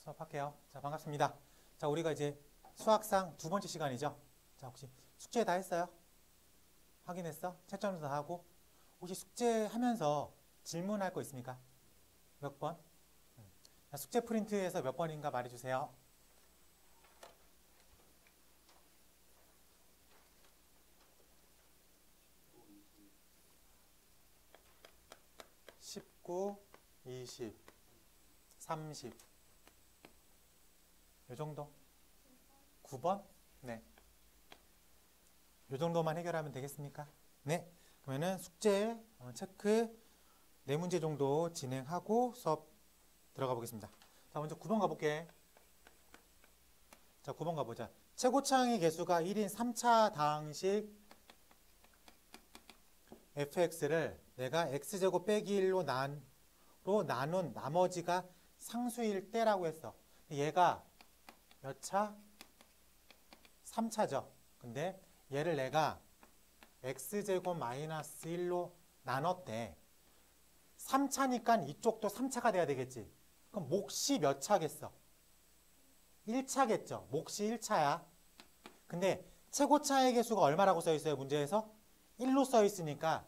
수업할게요. 자, 반갑습니다. 자, 우리가 이제 수학상 두 번째 시간이죠. 자, 혹시 숙제 다 했어요? 확인했어? 채점도 다 하고? 혹시 숙제하면서 질문할 거 있습니까? 몇 번? 자, 숙제 프린트에서 몇 번인가 말해주세요. 19, 20, 30. 요 정도? 9번? 네. 요 정도만 해결하면 되겠습니까? 네. 그러면은 숙제 체크 4문제 정도 진행하고 수업 들어가 보겠습니다. 자, 먼저 9번 가볼게. 자, 9번 가보자. 최고차항의 개수가 1인 3차 다항식 fx를 내가 x제곱 빼기 1로 나눈 나머지가 상수일 때라고 했어. 얘가 몇 차? 3차죠. 근데 얘를 내가 x제곱 마이너스 1로 나눴대. 3차니까 이쪽도 3차가 돼야 되겠지. 그럼 몫이 몇 차겠어? 1차겠죠. 몫이 1차야. 근데 최고차의 개수가 얼마라고 써 있어요? 문제에서 1로 써 있으니까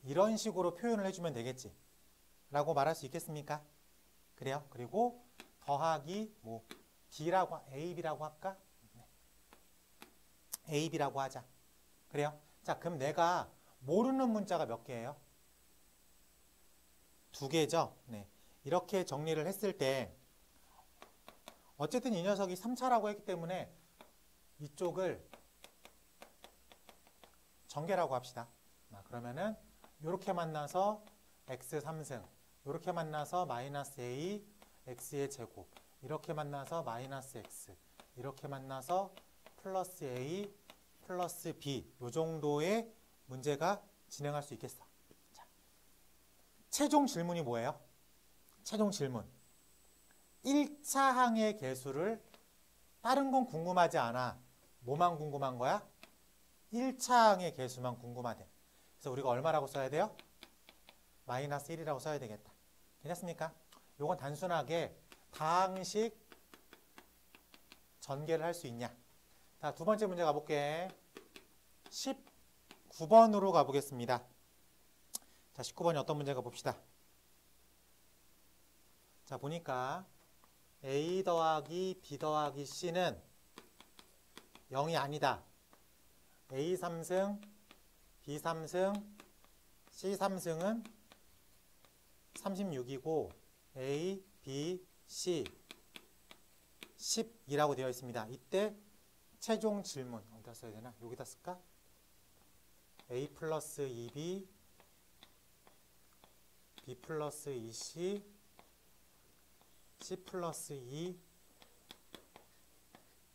이런 식으로 표현을 해주면 되겠지. 라고 말할 수 있겠습니까? 그래요. 그리고 더하기 B라고 AB라고 할까? 네. AB라고 하자. 그래요. 자, 그럼 내가 모르는 문자가 몇 개예요? 2개죠. 네. 이렇게 정리를 했을 때 어쨌든 이 녀석이 3차라고 했기 때문에 이쪽을 전개라고 합시다. 그러면은 이렇게 만나서 x 3승, 이렇게 만나서 마이너스 a, x의 제곱, 이렇게 만나서 마이너스 x, 이렇게 만나서 플러스 a, 플러스 b, 이 정도의 문제가 진행할 수 있겠어. 자, 최종 질문이 뭐예요? 최종 질문. 1차 항의 개수를 다른 건 궁금하지 않아. 뭐만 궁금한 거야? 1차 항의 개수만 궁금하대. 그래서 우리가 얼마라고 써야 돼요? 마이너스 1이라고 써야 되겠다. 괜찮습니까? 요건 단순하게 다항식 전개를 할 수 있냐. 자, 두 번째 문제 가볼게. 19번으로 가보겠습니다. 자, 19번이 어떤 문제가 봅시다. 자, 보니까 A 더하기 B 더하기 C는 0이 아니다. A 3승, B 3승, C 3승은 36이고 A, B, C 10이라고 되어 있습니다. 이때 최종 질문 어디다 써야 되나? 여기다 쓸까? A 플러스 2B, B 플러스 2C, C 플러스 2,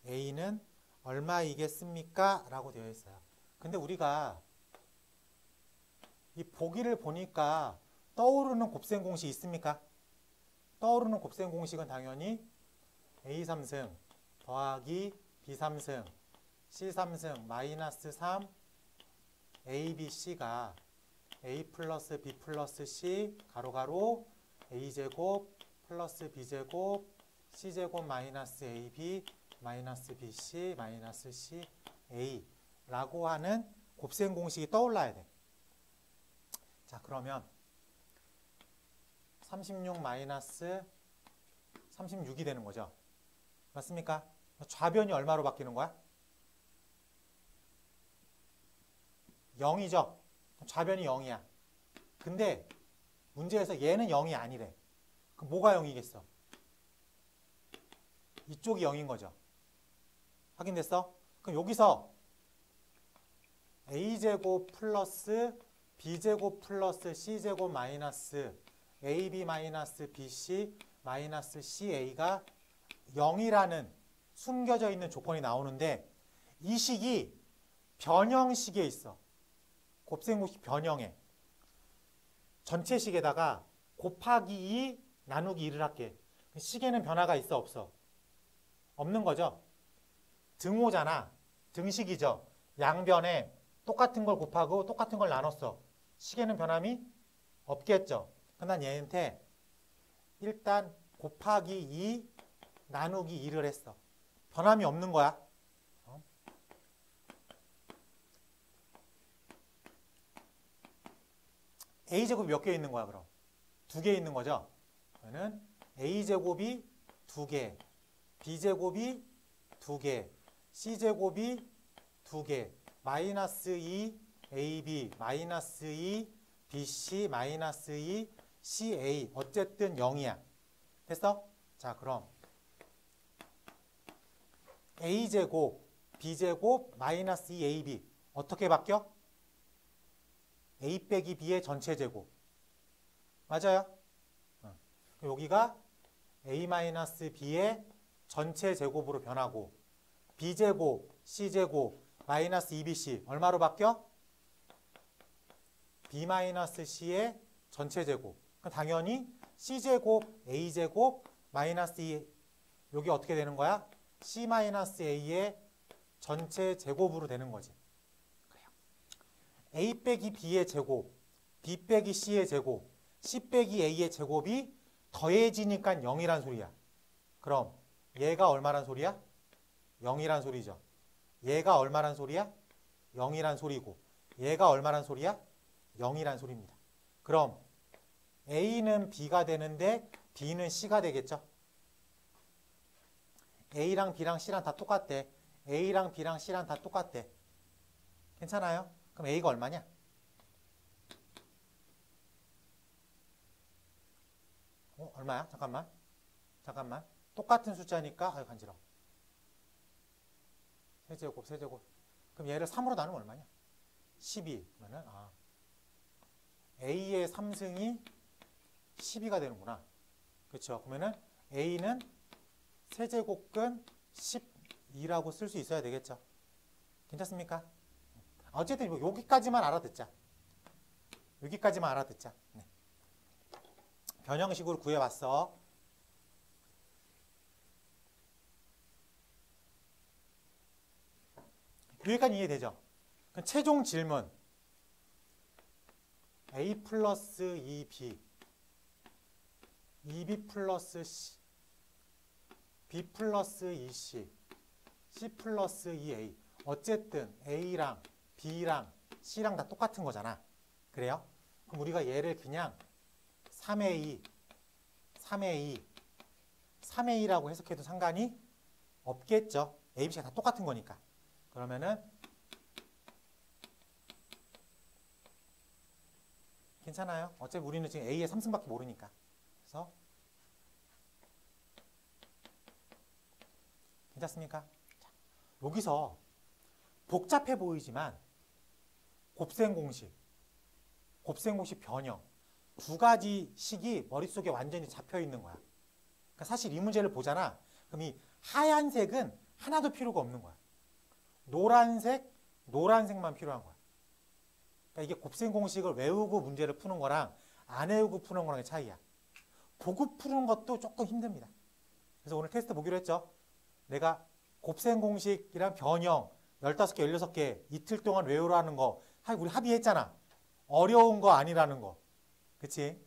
A는 얼마이겠습니까? 라고 되어 있어요. 근데 우리가 이 보기를 보니까 떠오르는 곱셈 공식 있습니까? 떠오르는 곱셈 공식은 당연히 A 3승 더하기 B 3승 C 3승 마이너스 3 A, B, C가 A 플러스 B 플러스 C 가로가로 A제곱 플러스 B제곱 C제곱 마이너스 AB 마이너스 BC 마이너스 CA 라고 하는 곱셈 공식이 떠올라야 돼. 자, 그러면 36 마이너스 36이 되는 거죠. 맞습니까? 좌변이 얼마로 바뀌는 거야? 0이죠. 좌변이 0이야. 근데 문제에서 얘는 0이 아니래. 그럼 뭐가 0이겠어? 이쪽이 0인 거죠. 확인됐어? 그럼 여기서 A제곱 플러스 B제곱 플러스 C제곱 마이너스 AB 마이너스 BC 마이너스 CA가 0이라는 숨겨져 있는 조건이 나오는데 이 식이 변형식에 있어. 곱셈공식 변형에. 전체식에다가 곱하기 2 나누기 1을 할게. 식에는 변화가 있어 없어? 없는 거죠. 등호잖아. 등식이죠. 양변에 똑같은 걸 곱하고 똑같은 걸 나눴어. 식에는 변함이 없겠죠. 그럼 난 얘한테 일단 곱하기 2 나누기 2를 했어. 변함이 없는 거야. a제곱이 몇 개 있는 거야, 그럼? 2개 있는 거죠? 그러면 a제곱이 2개, b제곱이 2개, c제곱이 2개, 마이너스 2 ab, 마이너스 2 bc, 마이너스 2 ca. 어쨌든 0이야. 됐어? 자, 그럼 a제곱, b제곱, 마이너스 2ab. 어떻게 바뀌어? a 빼기 b의 전체 제곱. 맞아요? 여기가 a-b의 전체 제곱으로 변하고 b제곱, c제곱, 마이너스 2bc 얼마로 바뀌어? b-c의 전체 제곱. 당연히 c제곱, a제곱, 마이너스 2 여기 어떻게 되는 거야? c-a의 전체 제곱으로 되는 거지. a 빼기 b의 제곱, b 빼기 c의 제곱, c 빼기 a의 제곱이 더해지니까 0이란 소리야. 그럼 얘가 얼마란 소리야? 0이란 소리죠. 얘가 얼마란 소리야? 0이란 소리고 얘가 얼마란 소리야? 0이란 소리입니다. 그럼 a는 b가 되는데 b는 c가 되겠죠? a랑 b랑 c랑 다 똑같대. a랑 b랑 c랑 다 똑같대. 괜찮아요? 그럼 a가 얼마냐? 얼마야? 잠깐만. 똑같은 숫자니까 아유 간지러워. 세제곱. 그럼 얘를 3으로 나누면 얼마냐? 12. 그러면은 a의 3승이 12가 되는구나. 그렇죠? 그러면은 a는 세제곱근 12라고 쓸 수 있어야 되겠죠? 괜찮습니까? 어쨌든 여기까지만 알아듣자. 네. 변형식으로 구해봤어. 여기까지 이해되죠? 그럼 최종 질문. a 플러스 2b, 2b 플러스 c, b 플러스 2c, c 플러스 2a. 어쨌든 a랑 b랑 c랑 다 똑같은 거잖아. 그래요? 그럼 우리가 얘를 그냥 3a, 3a라고 해석해도 상관이 없겠죠. a, b가 다 똑같은 거니까. 그러면은 괜찮아요. 어차피 우리는 지금 a의 3승밖에 모르니까. 그래서 괜찮습니까? 자, 여기서 복잡해 보이지만 곱셈 공식 변형 두 가지 식이 머릿속에 완전히 잡혀 있는 거야. 그러니까 사실 이 문제를 보잖아. 그럼 이 하얀색은 하나도 필요가 없는 거야. 노란색만 필요한 거야. 그러니까 이게 곱셈 공식을 외우고 문제를 푸는 거랑 안 외우고 푸는 거랑의 차이야. 보고 푸는 것도 조금 힘듭니다. 그래서 오늘 테스트 보기로 했죠. 내가 곱셈 공식이랑 변형 15개, 16개 이틀 동안 외우라는 거 우리 합의했잖아. 어려운 거 아니라는 거. 그치?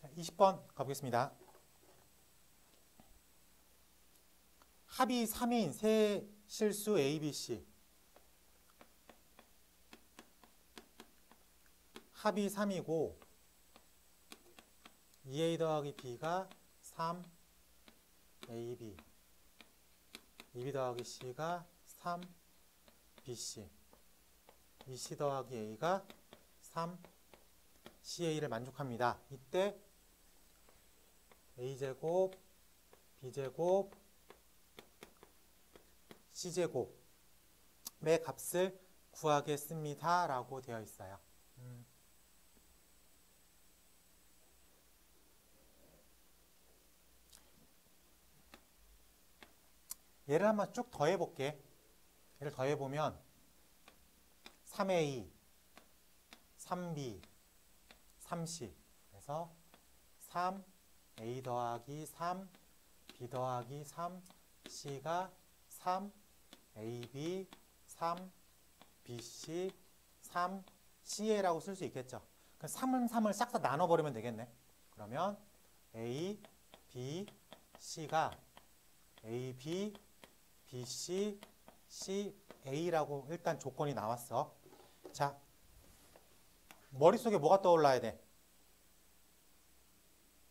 자, 20번 가보겠습니다. 합이 3인 세 실수 ABC. 합이 3이고 2a 더하기 b가 3ab, 2b 더하기 c가 3bc, 2c 더하기 a가 3ca를 만족합니다. 이때 a제곱, b제곱, c제곱의 값을 구하겠습니다. 라고 되어 있어요. 얘를 한번 쭉 더해볼게. 얘를 더해보면 3a, 3b, 3c 그래서 3a 더하기 3 b 더하기 3, c가 3, ab 3, bc 3, ca라고 쓸 수 있겠죠. 3은 3을 싹 다 나눠버리면 되겠네. 그러면 a, b, c가 a, b, b, c, c, a라고 일단 조건이 나왔어. 자, 머릿속에 뭐가 떠올라야 돼?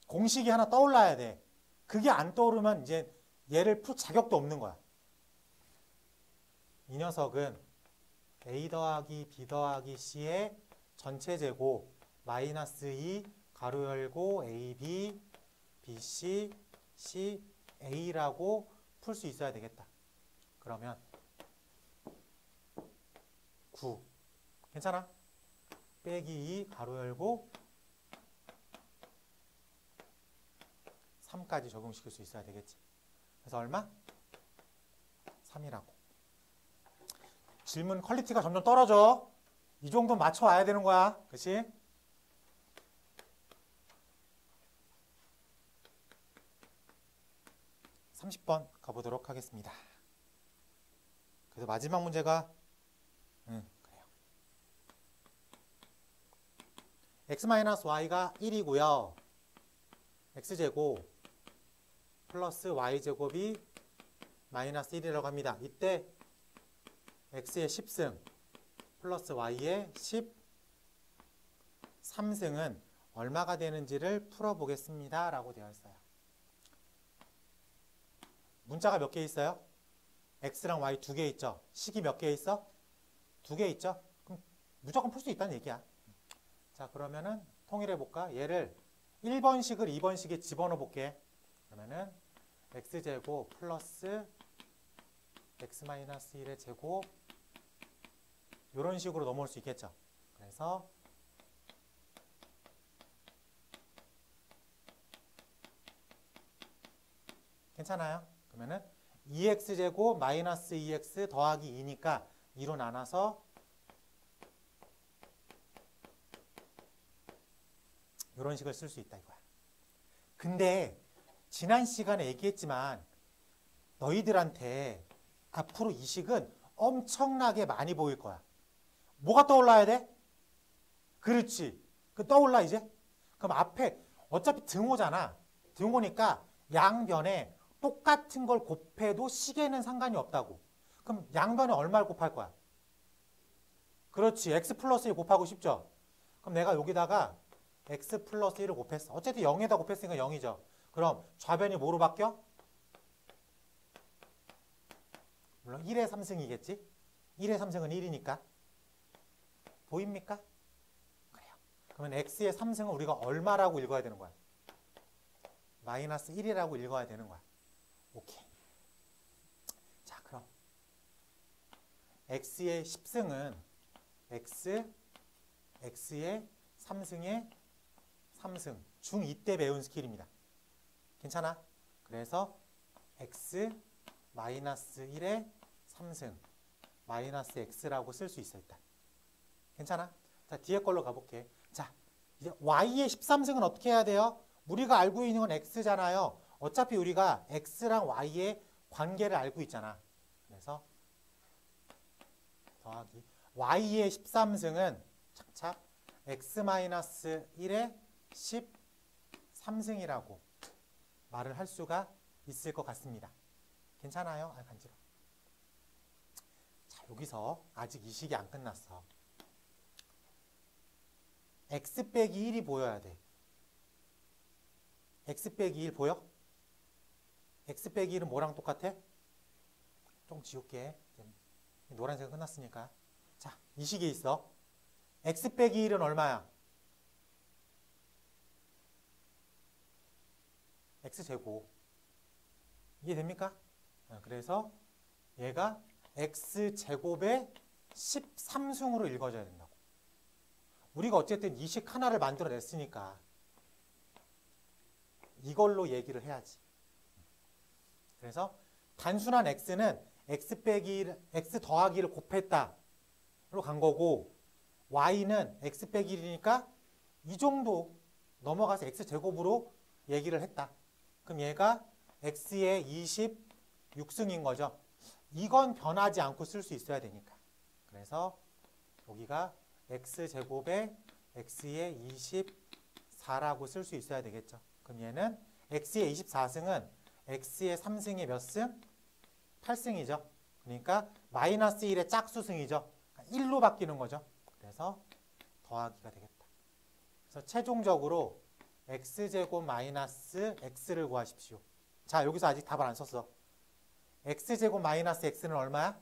공식이 하나 떠올라야 돼. 그게 안 떠오르면 이제 얘를 풀 자격도 없는 거야. 이 녀석은 a 더하기 b 더하기 c의 전체 제곱 마이너스 2 가로 열고 ab, bc, ca라고 풀 수 있어야 되겠다. 그러면 9 괜찮아? 빼기 2 가로 열고 3까지 적용시킬 수 있어야 되겠지. 그래서 얼마? 3이라고. 질문 퀄리티가 점점 떨어져. 이 정도 맞춰와야 되는 거야. 그치? (30번) 가보도록 하겠습니다. 그래서 마지막 문제가 그래요. x-y가 1이고요. x제곱 플러스 y제곱이 마이너스 1이라고 합니다. 이때 x의 10승 플러스 y의 13승은 얼마가 되는지를 풀어보겠습니다. 라고 되어 있어요. 문자가 몇 개 있어요? x랑 y 2개 있죠? 식이 몇 개 있어? 2개 있죠? 그럼 무조건 풀 수 있다는 얘기야. 자, 그러면은 통일해볼까? 얘를 1번식을 2번식에 집어넣어 볼게. 그러면은 x제곱 플러스 x-1의 제곱 이런 식으로 넘어올 수 있겠죠. 그래서 괜찮아요? 그러면은 2x제곱 마이너스 2x 더하기 2니까 2로 나눠서 이런 식을 쓸 수 있다 이거야. 근데 지난 시간에 얘기했지만 너희들한테 앞으로 이 식은 엄청나게 많이 보일 거야. 뭐가 떠올라야 돼? 그렇지. 그 떠올라 이제? 그럼 앞에 어차피 등호잖아. 등호니까 양변에 똑같은 걸 곱해도 식에는 상관이 없다고. 그럼 양변에 얼마를 곱할 거야? 그렇지. x 플러스 1 곱하고 싶죠? 그럼 내가 여기다가 x 플러스 1을 곱했어. 어쨌든 0에다 곱했으니까 0이죠. 그럼 좌변이 뭐로 바뀌어? 물론 1의 3승이겠지? 1의 3승은 1이니까. 보입니까? 그래요. 그러면 x의 3승은 우리가 얼마라고 읽어야 되는 거야? 마이너스 1이라고 읽어야 되는 거야. 오케이. 자, 그럼 x의 10승은 x의 3승의 3승 중2 때 배운 스킬입니다. 괜찮아? 그래서 x 마이너스 1의 3승 마이너스 x라고 쓸 수 있어 일단. 괜찮아? 자, 뒤에 걸로 가볼게. 자, 이제 y의 13승은 어떻게 해야 돼요? 우리가 알고 있는 건 x잖아요. 어차피 우리가 x랑 y의 관계를 알고 있잖아. 그래서 더하기 y의 13승은 착착 x-1의 13승이라고 말을 할 수가 있을 것 같습니다. 괜찮아요? 아, 간지러워. 자, 여기서 아직 이 식이 안 끝났어. x 빼기 1이 보여야 돼. x 빼기 1 보여? x 빼기 1은 뭐랑 똑같아? 좀 지울게. 노란색은 끝났으니까. 자, 이 식에 있어. x 빼기 1은 얼마야? x제곱. 이해됩니까? 그래서 얘가 x제곱의 13승으로 읽어져야 된다고. 우리가 어쨌든 이 식 하나를 만들어냈으니까 이걸로 얘기를 해야지. 그래서 단순한 x는 x 빼기 1, x 더하기를 곱했다로 간 거고 y는 x 빼기 1이니까 이 정도 넘어가서 x제곱으로 얘기를 했다. 그럼 얘가 x의 26승인 거죠. 이건 변하지 않고 쓸 수 있어야 되니까. 그래서 여기가 x제곱에 x의 24라고 쓸 수 있어야 되겠죠. 그럼 얘는 x의 24승은 x의 3승의 몇 승? 8승이죠. 그러니까 마이너스 1의 짝수승이죠. 1로 바뀌는 거죠. 그래서 더하기가 되겠다. 그래서 최종적으로 x제곱 마이너스 x를 구하십시오. 자, 여기서 아직 답을 안 썼어. x제곱 마이너스 x는 얼마야?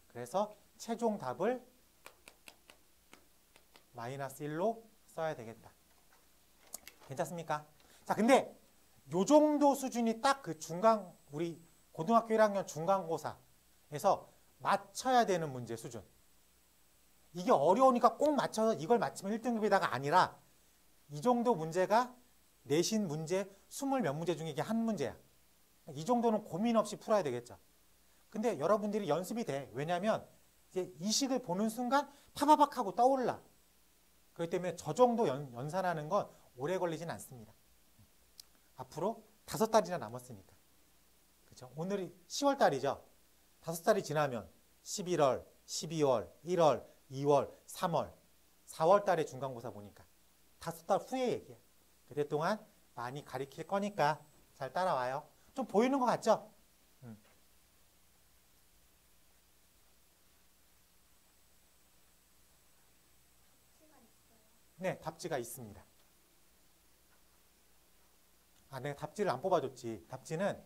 그래서 최종 답을 마이너스 1로 써야 되겠다. 괜찮습니까? 자, 근데 요 정도 수준이 딱 그 중간, 우리 고등학교 1학년 중간고사에서 맞춰야 되는 문제 수준. 이게 어려우니까 꼭 맞춰서 이걸 맞추면 1등급이다가 아니라 이 정도 문제가 내신 문제 20 몇 문제 중에 이게 한 문제야. 이 정도는 고민 없이 풀어야 되겠죠. 근데 여러분들이 연습이 돼. 왜냐하면 이제 이 식을 보는 순간 파바박 하고 떠올라. 그렇기 때문에 저 정도 연산하는 건 오래 걸리진 않습니다. 앞으로 5달이나 남았으니까. 그렇죠? 오늘이 10월 달이죠. 5달이 지나면 11월, 12월, 1월, 2월, 3월, 4월 달에 중간고사 보니까 5달 후의 얘기야. 그때 동안 많이 가리킬 거니까 잘 따라와요. 좀 보이는 것 같죠? 네, 답지가 있습니다. 아, 내가 답지를 안 뽑아줬지. 답지는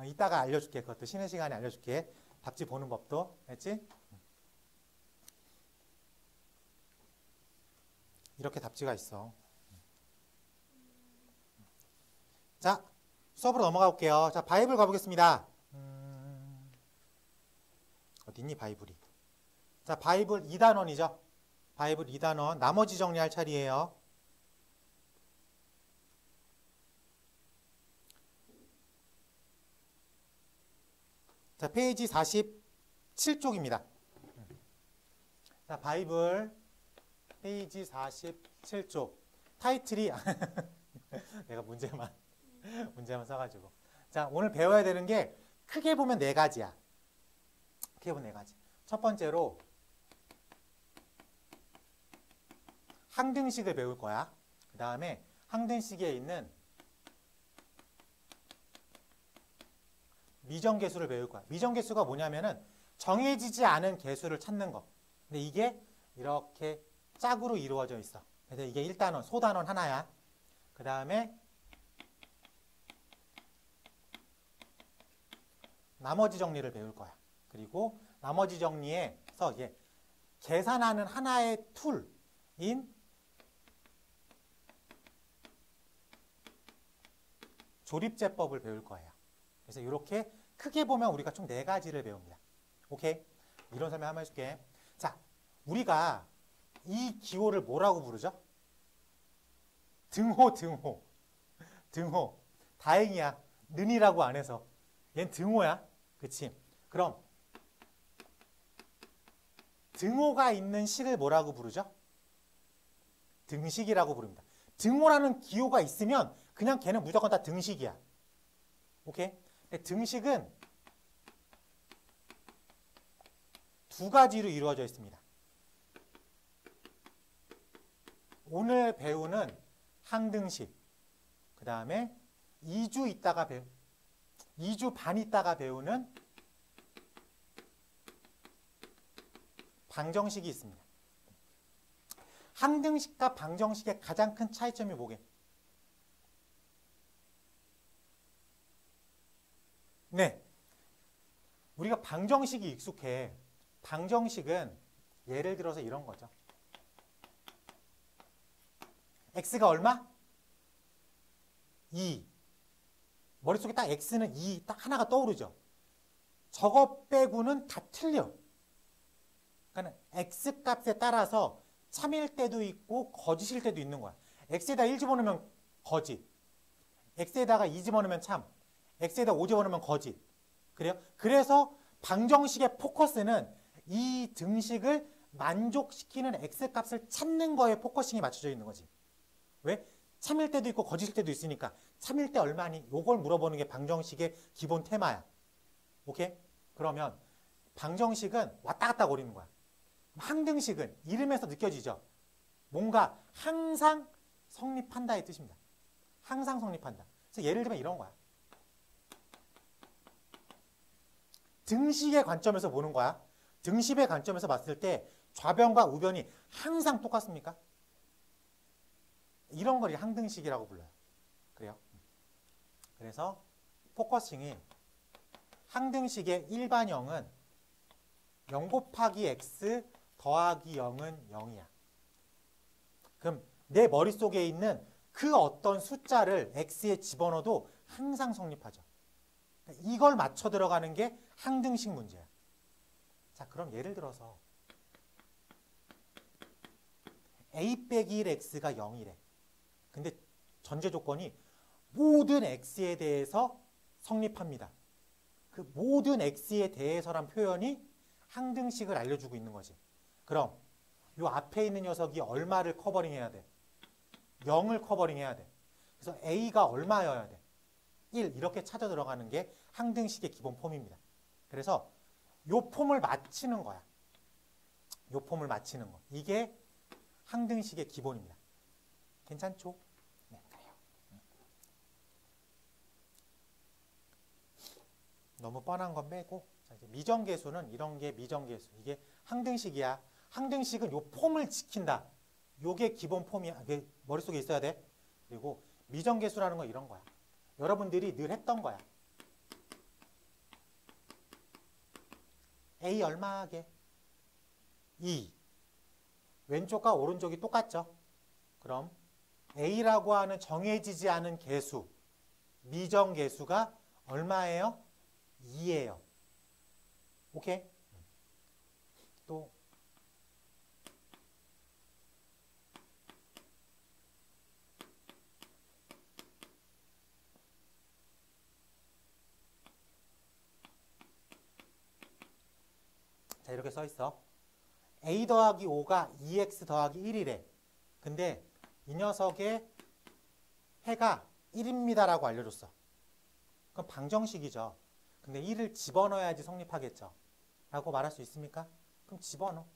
이따가 알려줄게. 그것도 쉬는 시간에 알려줄게. 답지 보는 법도. 알지? 이렇게 답지가 있어. 자, 수업으로 넘어가 볼게요. 자, 바이블 가보겠습니다. 어딨니, 바이블이? 자, 바이블 2단원이죠. 바이블 2단원. 나머지 정리할 차례예요. 자, 페이지 47쪽입니다. 자, 바이블 페이지 47쪽. 타이틀이 내가 문제만 써가지고. 자, 오늘 배워야 되는 게 크게 보면 4가지야. 크게 보면 4가지. 첫 번째로 항등식을 배울 거야. 그 다음에 항등식에 있는 미정계수를 배울 거야. 미정계수가 뭐냐면은 정해지지 않은 계수를 찾는 거. 근데 이게 이렇게 짝으로 이루어져 있어. 그래서 이게 1단원, 소단원 하나야. 그 다음에 나머지 정리를 배울 거야. 그리고 나머지 정리에서 이게 계산하는 하나의 툴인 조립제법을 배울 거예요. 그래서 이렇게 크게 보면 우리가 총 4가지를 배웁니다. 오케이? 이런 설명 한번 해줄게. 자, 우리가 이 기호를 뭐라고 부르죠? 등호. 다행이야. 는이라고 안 해서. 얜 등호야. 그치? 그럼 등호가 있는 식을 뭐라고 부르죠? 등식이라고 부릅니다. 등호라는 기호가 있으면 그냥 걔는 무조건 다 등식이야. 오케이? 근데 등식은 2가지로 이루어져 있습니다. 오늘 배우는 항등식, 그 다음에 2주 반 있다가 배우는 방정식이 있습니다. 항등식과 방정식의 가장 큰 차이점이 뭐게? 네, 우리가 방정식이 익숙해. 방정식은 예를 들어서 이런 거죠. x가 얼마? 2. 머릿속에 딱 x는 2 딱 하나가 떠오르죠. 저거 빼고는 다 틀려. 그러니까 x 값에 따라서 참일 때도 있고 거짓일 때도 있는 거야. x에다 1 집어넣으면 거짓, x에다가 2 집어넣으면 참, x에다 5 집어넣으면 거짓. 그래요? 그래서 방정식의 포커스는 이 등식을 만족시키는 x값을 찾는 거에 포커싱이 맞춰져 있는 거지. 왜? 참일 때도 있고 거짓일 때도 있으니까 참일 때 얼마니? 요걸 물어보는 게 방정식의 기본 테마야. 오케이? 그러면 방정식은 왔다 갔다 거리는 거야. 항등식은 이름에서 느껴지죠? 뭔가 항상 성립한다의 뜻입니다. 항상 성립한다. 그래서 예를 들면 이런 거야. 등식의 관점에서 보는 거야. 등식의 관점에서 봤을 때 좌변과 우변이 항상 똑같습니까? 이런 걸 항등식이라고 불러요. 그래요? 그래서 포커싱이 항등식의 일반형은 0 곱하기 x 더하기 0은 0이야. 그럼 내 머릿속에 있는 그 어떤 숫자를 x에 집어넣어도 항상 성립하죠. 이걸 맞춰 들어가는 게 항등식 문제야. 자, 그럼 예를 들어서 a 빼기 1x가 0이래. 근데 전제 조건이 모든 x에 대해서 성립합니다. 그 모든 x에 대해서란 표현이 항등식을 알려주고 있는 거지. 그럼 이 앞에 있는 녀석이 얼마를 커버링해야 돼? 0을 커버링해야 돼. 그래서 a가 얼마여야 돼? 1 이렇게 찾아 들어가는 게 항등식의 기본 폼입니다. 그래서 요 폼을 맞추는 거야. 요 폼을 맞추는 거. 이게 항등식의 기본입니다. 괜찮죠? 네, 그래요. 너무 뻔한 건 빼고, 자, 이제 미정계수는 이런 게 미정계수. 이게 항등식이야. 항등식은 요 폼을 지킨다. 요게 기본 폼이야. 이게 머릿속에 있어야 돼. 그리고 미정계수라는 건 이런 거야. 여러분들이 늘 했던 거야. A 얼마게? 2. 왼쪽과 오른쪽이 똑같죠? 그럼 A라고 하는 정해지지 않은 계수, 미정계수가 얼마예요? 2예요. 오케이? 또 자, 이렇게 써 있어. a 더하기 5가 2x 더하기 1이래. 근데 이 녀석의 해가 1입니다라고 알려줬어. 그럼 방정식이죠. 근데 1을 집어넣어야지 성립하겠죠. 라고 말할 수 있습니까? 그럼 집어넣어.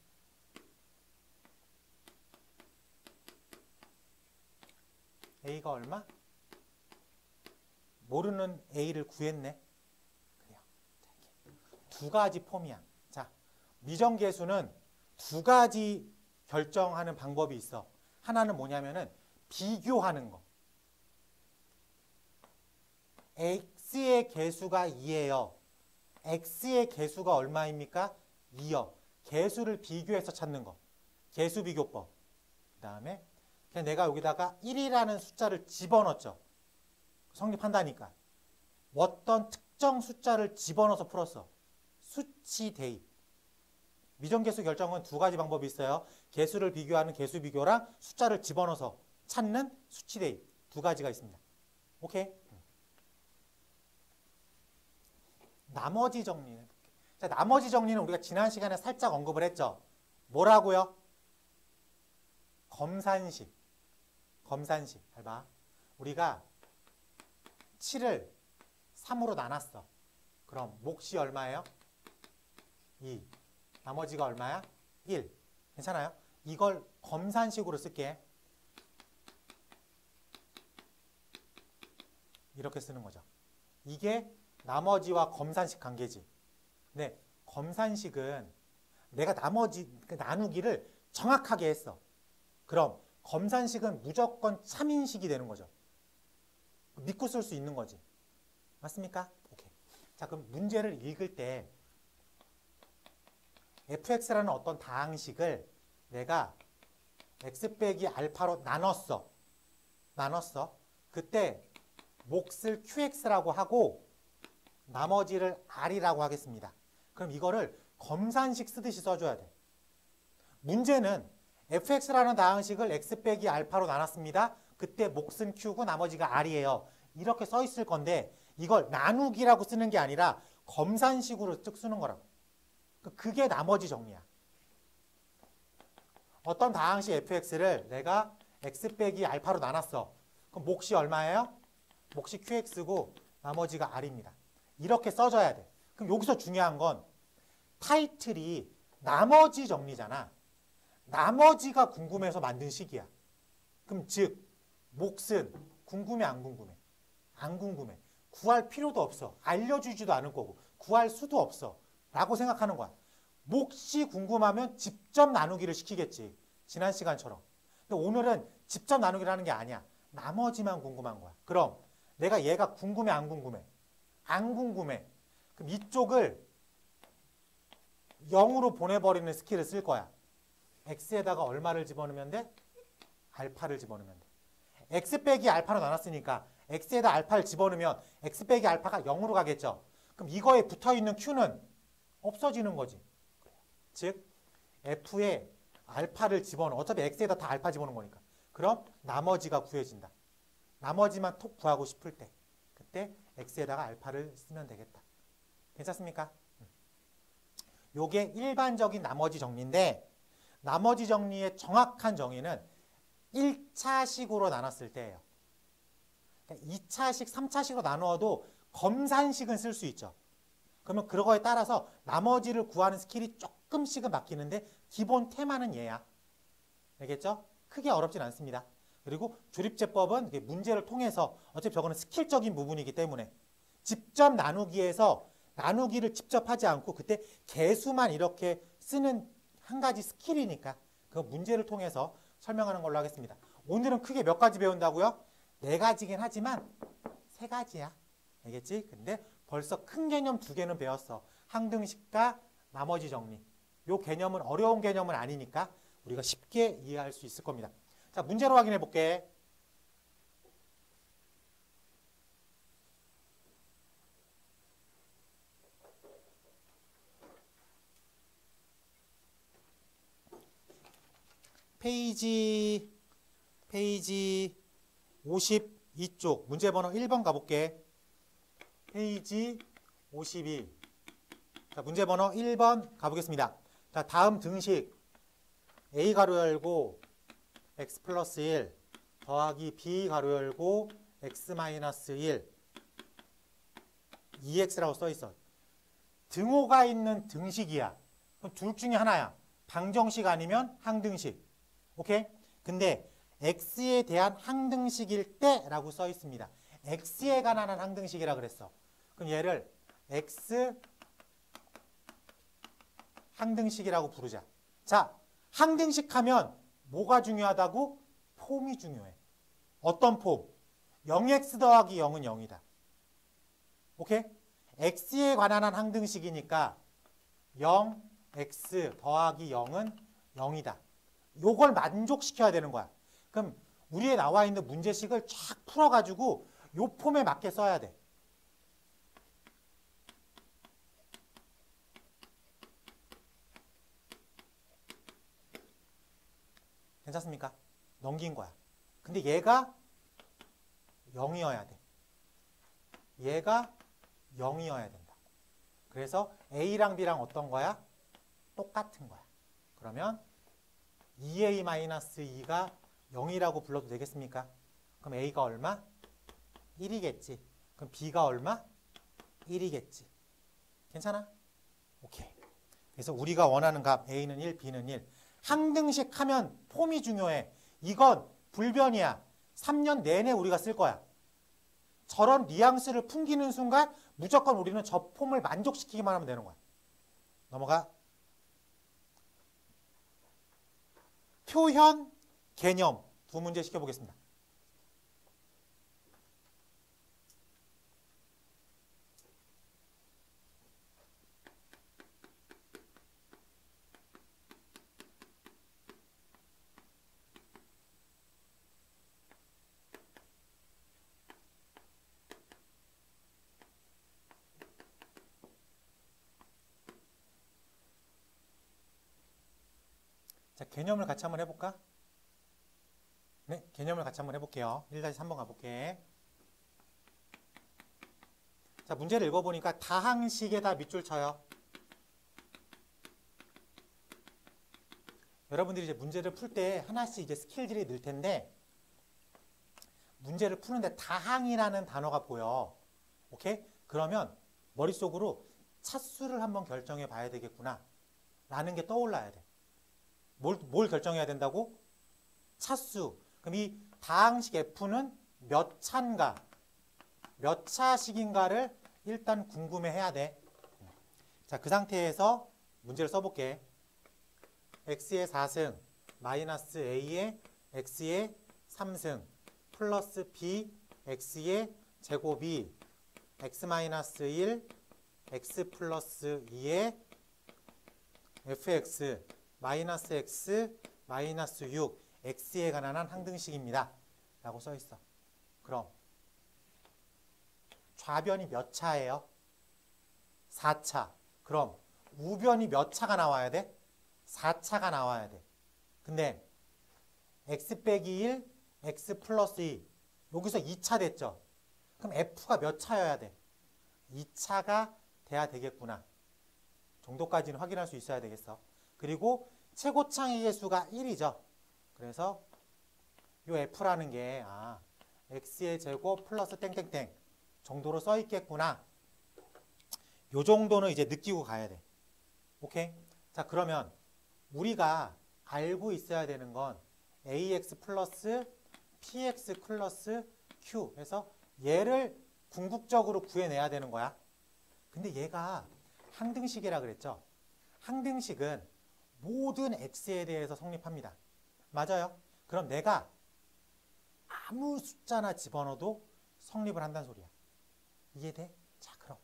a가 얼마? 모르는 a를 구했네. 그래요. 자, 이렇게. 두 가지 폼이야. 자, 미정계수는 두 가지 결정하는 방법이 있어. 하나는 뭐냐면은 비교하는 거. x의 계수가 2예요. x의 계수가 얼마입니까? 2요. 계수를 비교해서 찾는 거. 계수 비교법. 그 다음에 그냥 내가 여기다가 1이라는 숫자를 집어넣었죠. 성립한다니까. 어떤 특정 숫자를 집어넣어서 풀었어. 수치 대입. 미정계수 결정은 두 가지 방법이 있어요. 계수를 비교하는 계수 비교랑 숫자를 집어넣어서 찾는 수치 대입. 두 가지가 있습니다. 오케이? 나머지 정리는. 자, 나머지 정리는 우리가 지난 시간에 살짝 언급을 했죠. 뭐라고요? 검산식. 검산식. 잘 봐. 우리가 7을 3으로 나눴어. 그럼 몫이 얼마예요? 2. 나머지가 얼마야? 1. 괜찮아요? 이걸 검산식으로 쓸게. 이렇게 쓰는 거죠. 이게 나머지와 검산식 관계지. 근데 검산식은 내가 나머지 나누기를 정확하게 했어. 그럼 검산식은 무조건 참인식이 되는 거죠. 믿고 쓸 수 있는 거지. 맞습니까? 오케이. 자, 그럼 문제를 읽을 때 fx라는 어떤 다항식을 내가 x 빼기 알파로 나눴어. 그때 몫을 qx라고 하고 나머지를 r이라고 하겠습니다. 그럼 이거를 검산식 쓰듯이 써줘야 돼. 문제는 fx라는 다항식을 x 빼기 알파로 나눴습니다. 그때 몫은 q고 나머지가 r이에요. 이렇게 써 있을 건데 이걸 나누기라고 쓰는 게 아니라 검산식으로 쭉 쓰는 거라고. 그게 나머지 정리야. 어떤 다항식 fx를 내가 x 빼기 알파로 나눴어. 그럼 몫이 얼마예요? 몫이 QX고 나머지가 R입니다. 이렇게 써줘야 돼. 그럼 여기서 중요한 건 타이틀이 나머지 정리잖아. 나머지가 궁금해서 만든 식이야. 그럼 즉 몫은 궁금해 안 궁금해? 안 궁금해. 구할 필요도 없어. 알려주지도 않을 거고 구할 수도 없어. 라고 생각하는 거야. 몫이 궁금하면 직접 나누기를 시키겠지. 지난 시간처럼. 근데 오늘은 직접 나누기를 하는 게 아니야. 나머지만 궁금한 거야. 그럼 내가 얘가 궁금해 안 궁금해? 안 궁금해. 그럼 이쪽을 0으로 보내버리는 스킬을 쓸 거야. x에다가 얼마를 집어넣으면 돼? 알파를 집어넣으면 돼. x 빼기 알파로 나눴으니까 x에다 알파를 집어넣으면 x 빼기 알파가 0으로 가겠죠. 그럼 이거에 붙어있는 q는 없어지는 거지. 즉 f에 알파를 집어넣어. 어차피 x에다 다 알파 집어넣은 거니까. 그럼 나머지가 구해진다. 나머지만 톡 구하고 싶을 때 그때 x에다가 알파를 쓰면 되겠다. 괜찮습니까? 요게 일반적인 나머지 정리인데 나머지 정리의 정확한 정의는 1차식으로 나눴을 때예요. 그러니까 2차식, 3차식으로 나누어도 검산식은 쓸 수 있죠. 그러면 그거에 따라서 나머지를 구하는 스킬이 조금씩은 바뀌는데 기본 테마는 얘야. 알겠죠? 크게 어렵진 않습니다. 그리고 조립제법은 문제를 통해서 어차피 저거는 스킬적인 부분이기 때문에 직접 나누기에서 나누기를 직접 하지 않고 그때 개수만 이렇게 쓰는 한 가지 스킬이니까 그 문제를 통해서 설명하는 걸로 하겠습니다. 오늘은 크게 몇 가지 배운다고요? 4가지긴 하지만 3가지야. 알겠지? 근데 벌써 큰 개념 2개는 배웠어. 항등식과 나머지 정리. 요 개념은 어려운 개념은 아니니까 우리가 쉽게 이해할 수 있을 겁니다. 자, 문제로 확인해 볼게. 페이지 52쪽 문제 번호 1번 가볼게. 페이지 52. 자, 문제 번호 1번 가보겠습니다. 자, 다음 등식 a 가로 열고 x 플러스 1 더하기 b 가로 열고 x 마이너스 1 2x라고 써있어. 등호가 있는 등식이야. 그럼 둘 중에 하나야. 방정식 아니면 항등식. 오케이? 근데 x에 대한 항등식일 때라고 써 있습니다. x에 관한 항등식이라 그랬어. 그럼 얘를 x 항등식이라고 부르자. 자, 항등식 하면 뭐가 중요하다고? 폼이 중요해. 어떤 폼? 0x 더하기 0은 0이다. 오케이? x에 관한 항등식이니까 0x 더하기 0은 0이다. 요걸 만족시켜야 되는 거야. 그럼 우리에 나와 있는 문제식을 쫙 풀어가지고 요 폼에 맞게 써야 돼. 괜찮습니까? 넘긴 거야. 근데 얘가 0이어야 돼. 얘가 0이어야 된다. 그래서 A랑 B랑 어떤 거야? 똑같은 거야. 그러면 2A-2가 0이라고 불러도 되겠습니까? 그럼 A가 얼마? 1이겠지. 그럼 B가 얼마? 1이겠지. 괜찮아? 오케이. 그래서 우리가 원하는 값 A는 1, B는 1. 항등식 하면 폼이 중요해. 이건 불변이야. 3년 내내 우리가 쓸 거야. 저런 뉘앙스를 풍기는 순간 무조건 우리는 저 폼을 만족시키기만 하면 되는 거야. 넘어가. 표현, 개념 두 문제 시켜보겠습니다. 자, 개념을 같이 한번 해볼까? 네, 개념을 같이 한번 해볼게요. 1-3번 가볼게. 자, 문제를 읽어보니까 다항식에다 밑줄 쳐요. 여러분들이 이제 문제를 풀 때 하나씩 이제 스킬들이 늘 텐데, 문제를 푸는데 다항이라는 단어가 보여. 오케이? 그러면 머릿속으로 차수를 한번 결정해 봐야 되겠구나 라는 게 떠올라야 돼. 뭘 결정해야 된다고? 차수. 그럼 이 다항식 F는 몇 차인가, 몇 차식인가를 일단 궁금해해야 돼. 자, 그 상태에서 문제를 써볼게. x의 4승 마이너스 a의 x의 3승 플러스 b x의 제곱이 x 마이너스 1 x 플러스 2의 fx 마이너스 x 마이너스 6 x에 관한 항등식입니다 라고 써 있어. 그럼 좌변이 몇 차예요? 4차. 그럼 우변이 몇 차가 나와야 돼? 4차가 나와야 돼. 근데 x 빼기 1, x 플러스 2 여기서 2차 됐죠? 그럼 f가 몇 차여야 돼? 2차가 돼야 되겠구나 정도까지는 확인할 수 있어야 되겠어. 그리고 최고창의 수가 1이죠. 그래서 이 f라는 게 x의 제곱 플러스 땡땡땡 정도로 써 있겠구나. 요 정도는 이제 느끼고 가야 돼. 오케이? 자, 그러면 우리가 알고 있어야 되는 건 ax 플러스 px 플러스 q 해서 얘를 궁극적으로 구해내야 되는 거야. 근데 얘가 항등식이라 그랬죠. 항등식은 모든 x에 대해서 성립합니다. 맞아요? 그럼 내가 아무 숫자나 집어넣어도 성립을 한다는 소리야. 이해돼? 자, 그럼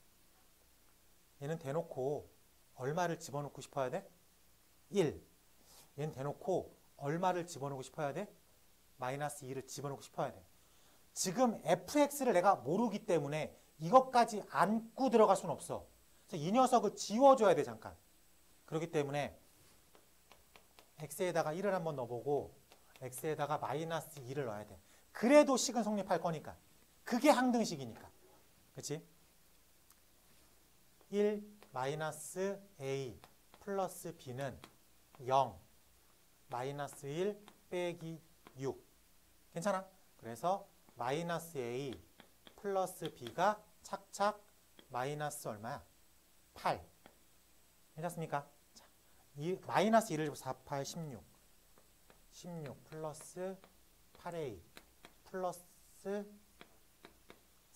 얘는 대놓고 얼마를 집어넣고 싶어야 돼? 1. 얘는 대놓고 얼마를 집어넣고 싶어야 돼? 마이너스 2를 집어넣고 싶어야 돼. 지금 fx를 내가 모르기 때문에 이것까지 안고 들어갈 수는 없어. 그래서 이 녀석을 지워줘야 돼, 잠깐. 그렇기 때문에 x에다가 1을 한번 넣어보고 x에다가 마이너스 2를 넣어야 돼. 그래도 식은 성립할 거니까. 그게 항등식이니까. 그치? 1 마이너스 a 플러스 b는 0 마이너스 1 빼기 6 괜찮아? 그래서 마이너스 a 플러스 b가 착착 마이너스 얼마야? 8 괜찮습니까? 자, 마이너스 1을 4, 8, 16 플러스 8a 플러스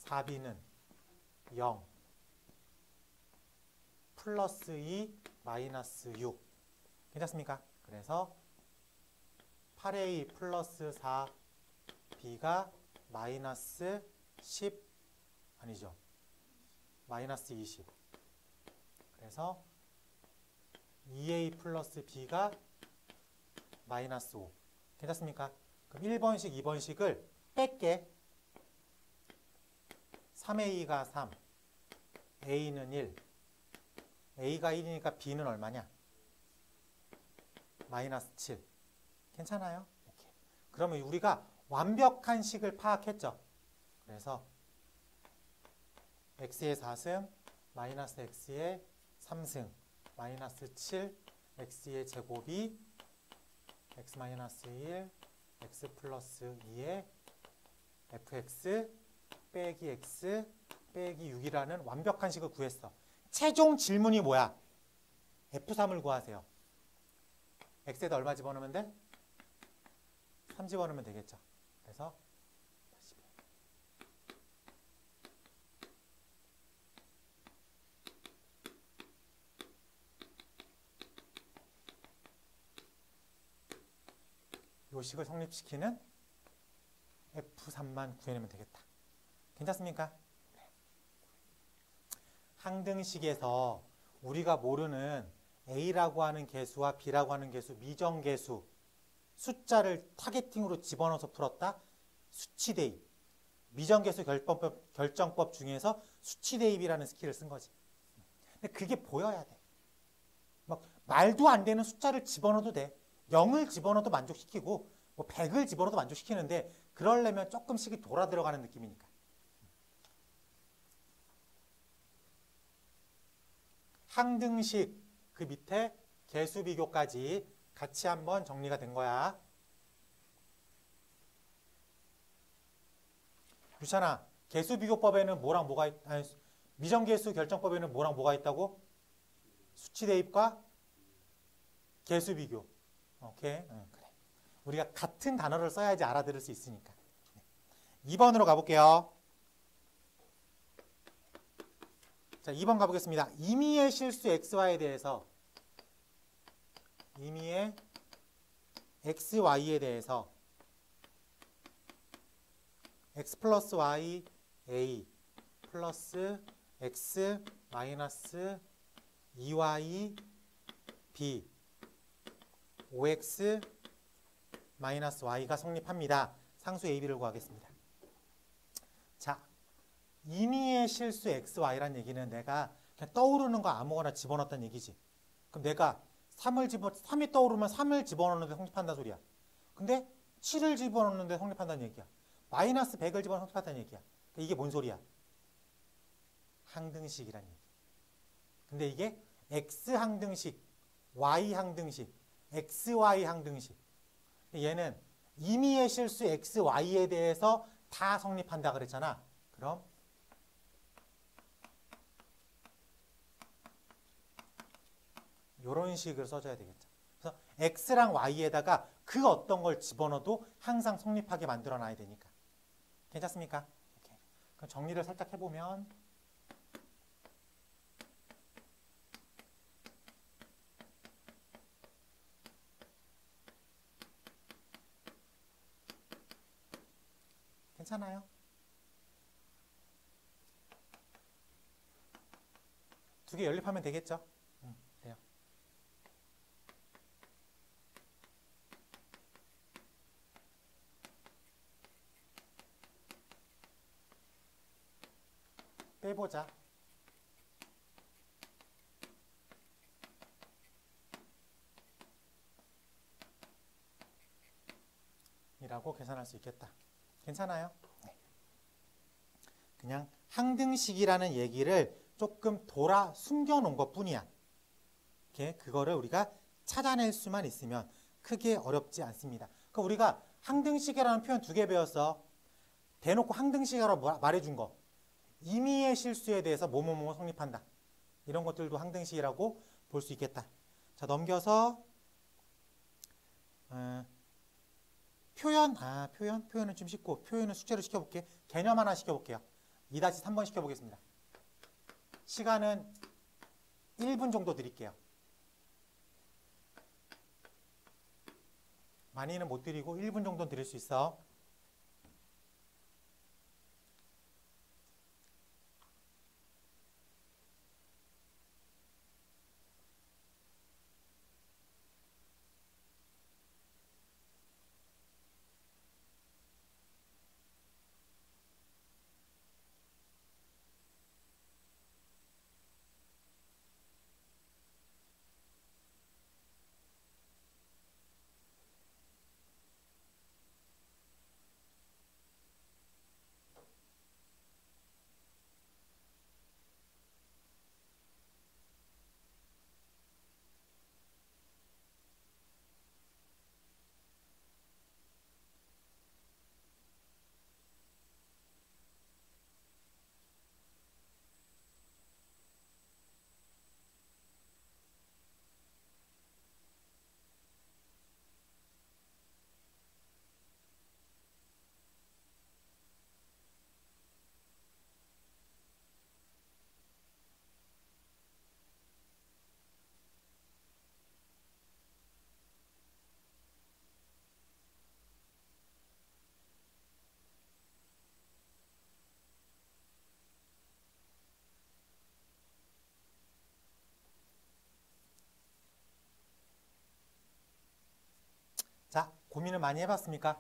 4b는 0 플러스 2 마이너스 6 괜찮습니까? 그래서 8a 플러스 4b가 마이너스 10 아니죠. 마이너스 20 그래서 2a 플러스 b가 마이너스 5 괜찮습니까? 그럼 1번식, 2번식을 뺄게. 3a가 3 a는 1 a가 1이니까 b는 얼마냐? 마이너스 7 괜찮아요? 오케이. 그러면 우리가 완벽한 식을 파악했죠. 그래서 x의 4승 마이너스 x의 3승 마이너스 7 x의 제곱이 x 마이너스 1 x 플러스 2의 fx 빼기 x 빼기 6이라는 완벽한 식을 구했어. 최종 질문이 뭐야? F3을 구하세요. x에다 얼마 집어넣으면 돼? 3 집어넣으면 되겠죠. 그래서 요 식을 성립시키는 F3만 구해내면 되겠다. 괜찮습니까? 네. 항등식에서 우리가 모르는 A라고 하는 개수와 B라고 하는 개수, 미정개수, 숫자를 타겟팅으로 집어넣어서 풀었다. 수치대입. 미정개수 결정법 중에서 수치대입이라는 스킬을 쓴 거지. 근데 그게 보여야 돼. 막 말도 안 되는 숫자를 집어넣어도 돼. 0을 집어넣어도 만족시키고 뭐 100을 집어넣어도 만족시키는데 그러려면 조금씩이 돌아 들어가는 느낌이니까. 항등식 그 밑에 개수 비교까지 같이 한번 정리가 된 거야. 유찬아, 개수비교법에는 뭐랑 뭐가 아니, 미정계수 결정법에는 뭐랑 뭐가 있다고? 수치 대입과 개수비교. 오케이? 응, 그래. 우리가 같은 단어를 써야지 알아들을 수 있으니까. 2번으로 가볼게요. 자, 2번 가보겠습니다. 임의의 실수 xy에 대해서 임의의 xy에 대해서 x 플러스 y a 플러스 x 마이너스 2y b 5x 마이너스 y가 성립합니다. 상수 a, b를 구하겠습니다. 자, 임의의 실수 xy란 얘기는 내가 그냥 떠오르는 거 아무거나 집어넣었다는 얘기지. 그럼 내가 3이 떠오르면 3을 집어넣는데 성립한다는 소리야. 근데 7을 집어넣는데 성립한다는 얘기야. 마이너스 100을 집어넣는 성립한다는 얘기야. 이게 뭔 소리야? 항등식이란 얘기. 근데 이게 x 항등식, y 항등식, xy 항등식. 얘는 임의의 실수 xy에 대해서 다 성립한다 그랬잖아. 그럼 이런 식을 써줘야 되겠죠. 그래서 x랑 y에다가 그 어떤 걸 집어넣어도 항상 성립하게 만들어놔야 되니까. 괜찮습니까? 오케이. 그럼 정리를 살짝 해보면 괜찮아요? 두 개 연립하면 되겠죠? 돼요. 빼보자. 이라고 계산할 수 있겠다. 괜찮아요? 네. 그냥 항등식이라는 얘기를 조금 돌아 숨겨놓은 것 뿐이야. 그거를 우리가 찾아낼 수만 있으면 크게 어렵지 않습니다. 그러니까 우리가 항등식이라는 표현 2개 배웠어. 대놓고 항등식이라고 말해준 거. 임의의 실수에 대해서 뭐뭐뭐 성립한다. 이런 것들도 항등식이라고 볼 수 있겠다. 자, 넘겨서 표현은 좀 쉽고 표현은 숙제로 시켜볼게. 개념 하나 시켜볼게요. 2-3번 시켜보겠습니다. 시간은 1분 정도 드릴게요. 많이는 못 드리고 1분 정도 드릴 수 있어. 자, 고민을 많이 해봤습니까?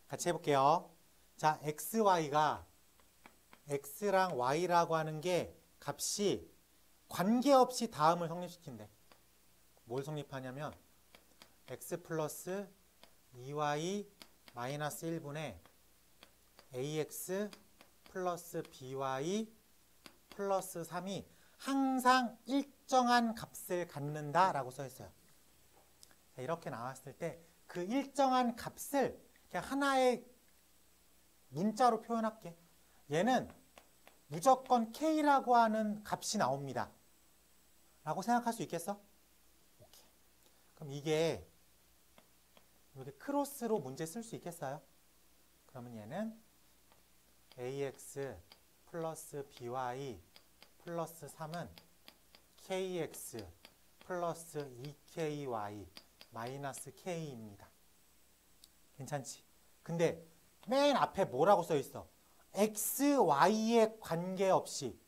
같이 해볼게요. 자, xy가 x랑 y라고 하는 게 값이 관계없이 다음을 성립시킨대. 뭘 성립하냐면 x 플러스 2y 마이너스 1분의 ax 플러스 by 플러스 3이 항상 일정한 값을 갖는다라고 써 있어요. 이렇게 나왔을 때 그 일정한 값을 그냥 하나의 문자로 표현할게. 얘는 무조건 K라고 하는 값이 나옵니다. 라고 생각할 수 있겠어? 오케이. 그럼 이게 이렇게 크로스로 문제 쓸 수 있겠어요? 그러면 얘는 ax 플러스 by 플러스 3은 kx 플러스 2ky 마이너스 k입니다. 괜찮지? 근데 맨 앞에 뭐라고 써 있어? x, y에 관계없이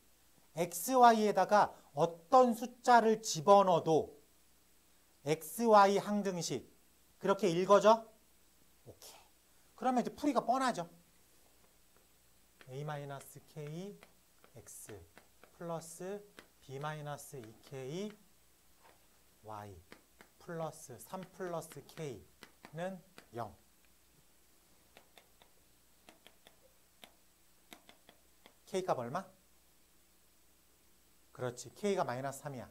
x, y에다가 어떤 숫자를 집어넣어도 x, y 항등식 그렇게 읽어져? 오케이. 그러면 이제 풀이가 뻔하죠. a-k x 플러스 b-2k y 플러스 3 플러스 k는 0. k값 얼마? 그렇지. k가 마이너스 3이야.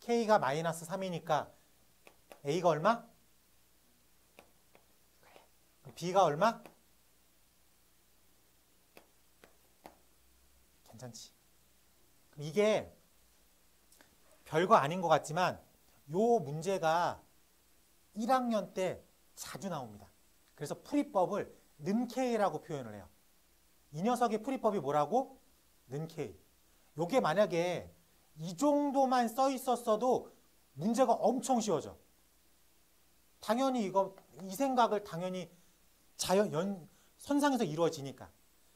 k가 마이너스 3이니까 a가 얼마? 그래. b가 얼마? 괜찮지. 이게 별거 아닌 것 같지만 요 문제가 1학년 때 자주 나옵니다. 그래서 풀이법을 는K라고 표현을 해요. 이 녀석의 풀이법이 뭐라고? 는K. 요게 만약에 이 정도만 써 있었어도 문제가 엄청 쉬워져. 당연히 이 생각을 당연히 선상에서 이루어지니까.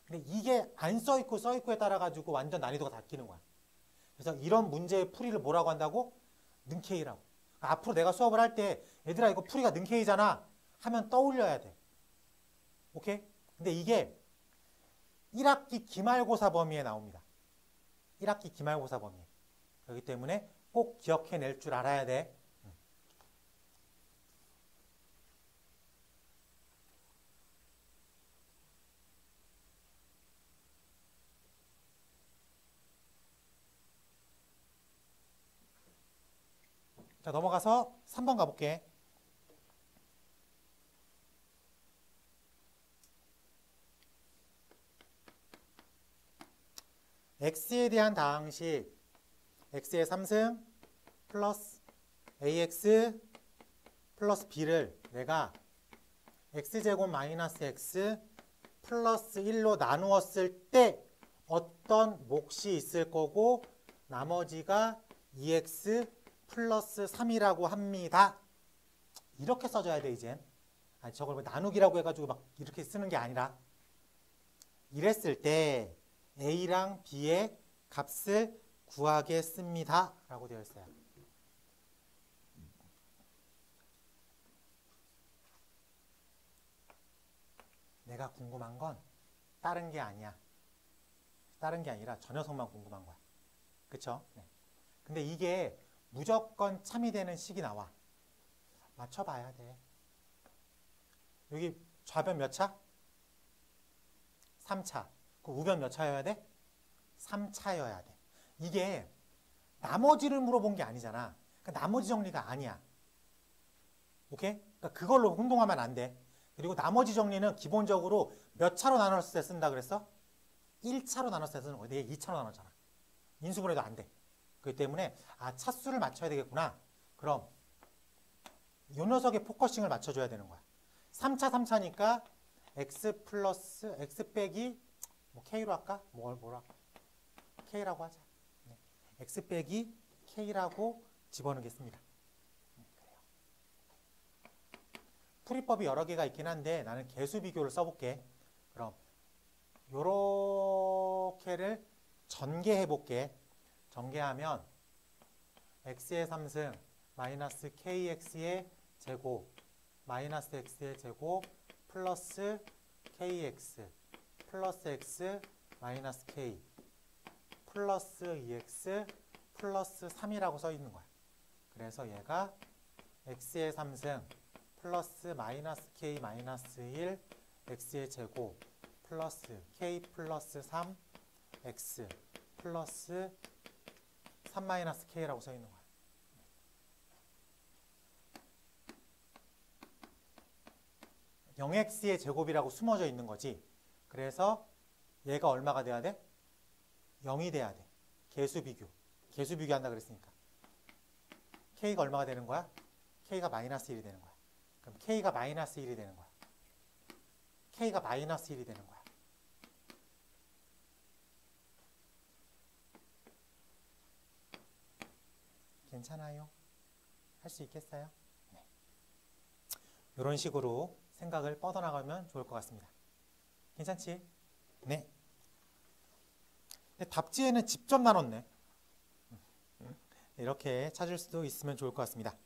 근데 이게 안 써 있고 써 있고에 따라 가지고 완전 난이도가 바뀌는 거야. 그래서 이런 문제의 풀이를 뭐라고 한다고? 는K라고. 앞으로 내가 수업을 할 때 얘들아 이거 풀이가 는K잖아 하면 떠올려야 돼. 오케이? 근데 이게 1학기 기말고사 범위에 나옵니다. 1학기 기말고사 범위에. 그렇기 때문에 꼭 기억해낼 줄 알아야 돼. 자, 넘어가서 3번 가볼게. x에 대한 다항식 x의 3승 플러스 ax 플러스 b를 내가 x제곱 마이너스 x 플러스 1로 나누었을 때 어떤 몫이 있을 거고 나머지가 2x 플러스 3이라고 합니다. 이렇게 써줘야 돼 이젠. 아니, 저걸 뭐 나누기라고 해가지고 막 이렇게 쓰는 게 아니라 이랬을 때 A랑 B의 값을 구하겠습니다. 라고 되어 있어요. 내가 궁금한 건 다른 게 아니야. 다른 게 아니라 저 녀석만 궁금한 거야. 그쵸? 네. 근데 이게 무조건 참이 되는 식이 나와. 맞춰봐야 돼. 여기 좌변 몇 차? 3차. 그 우변 몇 차여야 돼? 3차여야 돼. 이게 나머지를 물어본 게 아니잖아. 그러니까 나머지 정리가 아니야. 오케이? 그러니까 그걸로 혼동하면 안 돼. 그리고 나머지 정리는 기본적으로 몇 차로 나눴을 때 쓴다 그랬어? 1차로 나눴을 때 쓰는 거야. 내가 2차로 나눴잖아. 인수분해도 안 돼. 그렇기 때문에 차수를 맞춰야 되겠구나. 그럼 이 녀석의 포커싱을 맞춰줘야 되는 거야. 3차 3차니까 x 플러스 x 빼기 뭐 k로 할까? 뭐라 k라고 하자. 네. x 빼기 k라고 집어넣겠습니다. 그래요. 풀이법이 여러 개가 있긴 한데 나는 개수 비교를 써볼게. 그럼 요렇게를 전개해 볼게. 전개하면 x의 3승 마이너스 kx의 제곱 마이너스 x의 제곱 플러스 kx 플러스 x 마이너스 k 플러스 2x 플러스 3이라고 써 있는 거야. 그래서 얘가 x의 3승 플러스 마이너스 k 마이너스 1 x의 제곱 플러스 k 플러스 3 x 플러스 3 마이너스 k라고 써 있는 거야. 0x의 제곱이라고 숨어져 있는 거지. 그래서 얘가 얼마가 돼야 돼? 0이 돼야 돼. 개수 비교. 개수 비교한다 그랬으니까. K가 얼마가 되는 거야? K가 마이너스 1이 되는 거야. 그럼 K가 마이너스 1이 되는 거야. K가 마이너스 1이 되는 거야. 괜찮아요? 할 수 있겠어요? 네. 이런 식으로 생각을 뻗어나가면 좋을 것 같습니다. 괜찮지? 네. 근데 답지에는 직접 나눴네. 이렇게 찾을 수도 있으면 좋을 것 같습니다.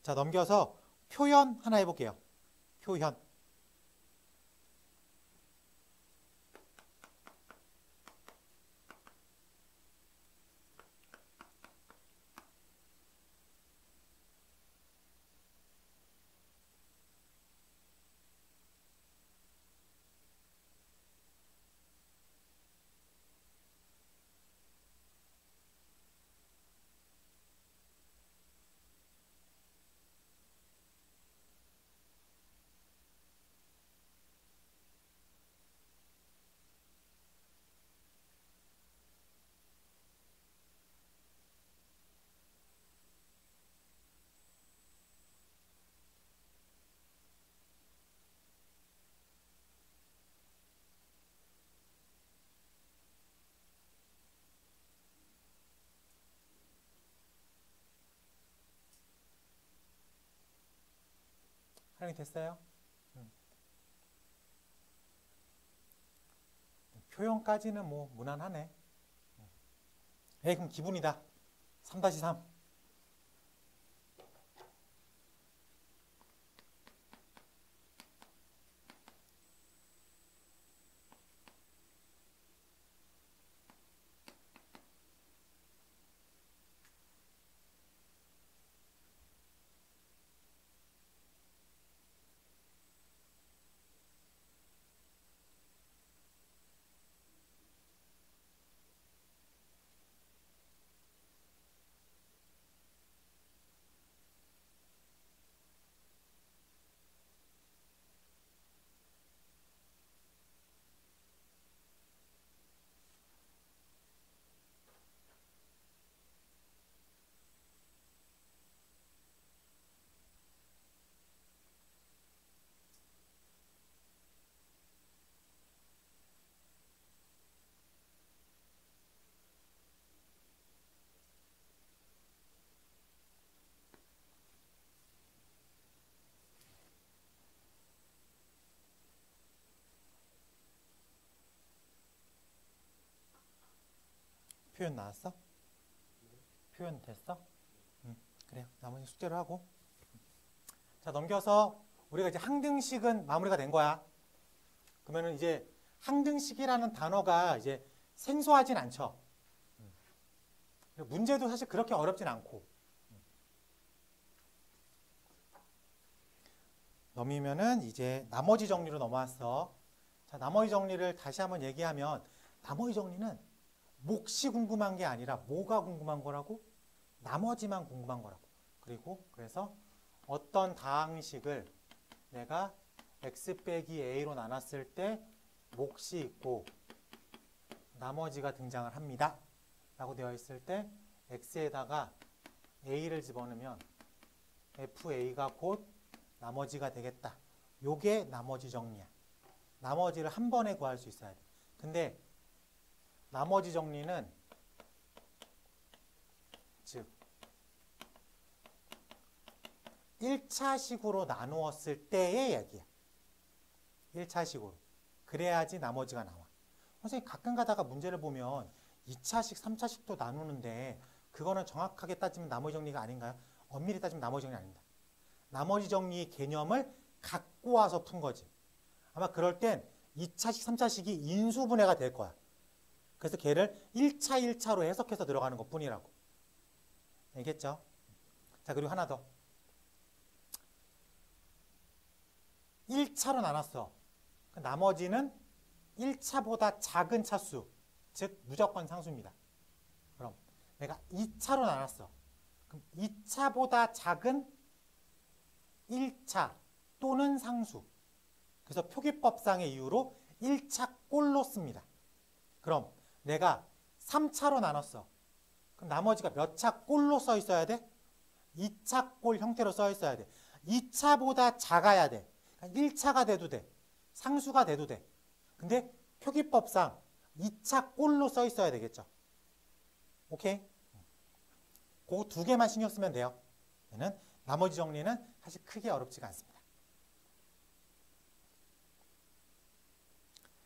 자, 넘겨서 표현 하나 해볼게요. 표현. 활용이 됐어요? 표현까지는 뭐 무난하네. 에이, 그럼 기분이다. 3-3. 표현 나왔어? 표현 됐어? 그래요. 나머지 숙제를 하고. 자, 넘겨서 우리가 이제 항등식은 마무리가 된 거야. 그러면은 이제 항등식이라는 단어가 이제 생소하진 않죠. 문제도 사실 그렇게 어렵진 않고. 넘기면은 이제 나머지 정리로 넘어왔어. 자, 나머지 정리를 다시 한번 얘기하면 나머지 정리는 몫이 궁금한 게 아니라 뭐가 궁금한 거라고? 나머지만 궁금한 거라고. 그리고 그래서 어떤 다항식을 내가 x 빼기 a로 나눴을 때 몫이 있고 나머지가 등장을 합니다. 라고 되어 있을 때 x에다가 a를 집어넣으면 fa가 곧 나머지가 되겠다. 요게 나머지 정리야. 나머지를 한 번에 구할 수 있어야 돼. 근데 나머지 정리는 즉 1차식으로 나누었을 때의 얘기야. 1차식으로. 그래야지 나머지가 나와. 선생님 가끔 가다가 문제를 보면 2차식, 3차식도 나누는데 그거는 정확하게 따지면 나머지 정리가 아닌가요? 엄밀히 따지면 나머지 정리 아닙니다. 나머지 정리 개념을 갖고 와서 푼 거지. 아마 그럴 땐 2차식, 3차식이 인수분해가 될 거야. 그래서 걔를 1차, 1차로 해석해서 들어가는 것 뿐이라고. 알겠죠? 자, 그리고 하나 더. 1차로 나눴어. 나머지는 1차보다 작은 차수, 즉 무조건 상수입니다. 그럼 내가 2차로 나눴어. 그럼 2차보다 작은 1차 또는 상수. 그래서 표기법상의 이유로 1차 꼴로 씁니다. 그럼 내가 3차로 나눴어. 그럼 나머지가 몇 차 꼴로 써 있어야 돼? 2차 꼴 형태로 써 있어야 돼. 2차보다 작아야 돼. 1차가 돼도 돼. 상수가 돼도 돼. 근데 표기법상 2차 꼴로 써 있어야 되겠죠. 오케이? 그거 두 개만 신경 쓰면 돼요. 얘는 나머지 정리는 사실 크게 어렵지가 않습니다.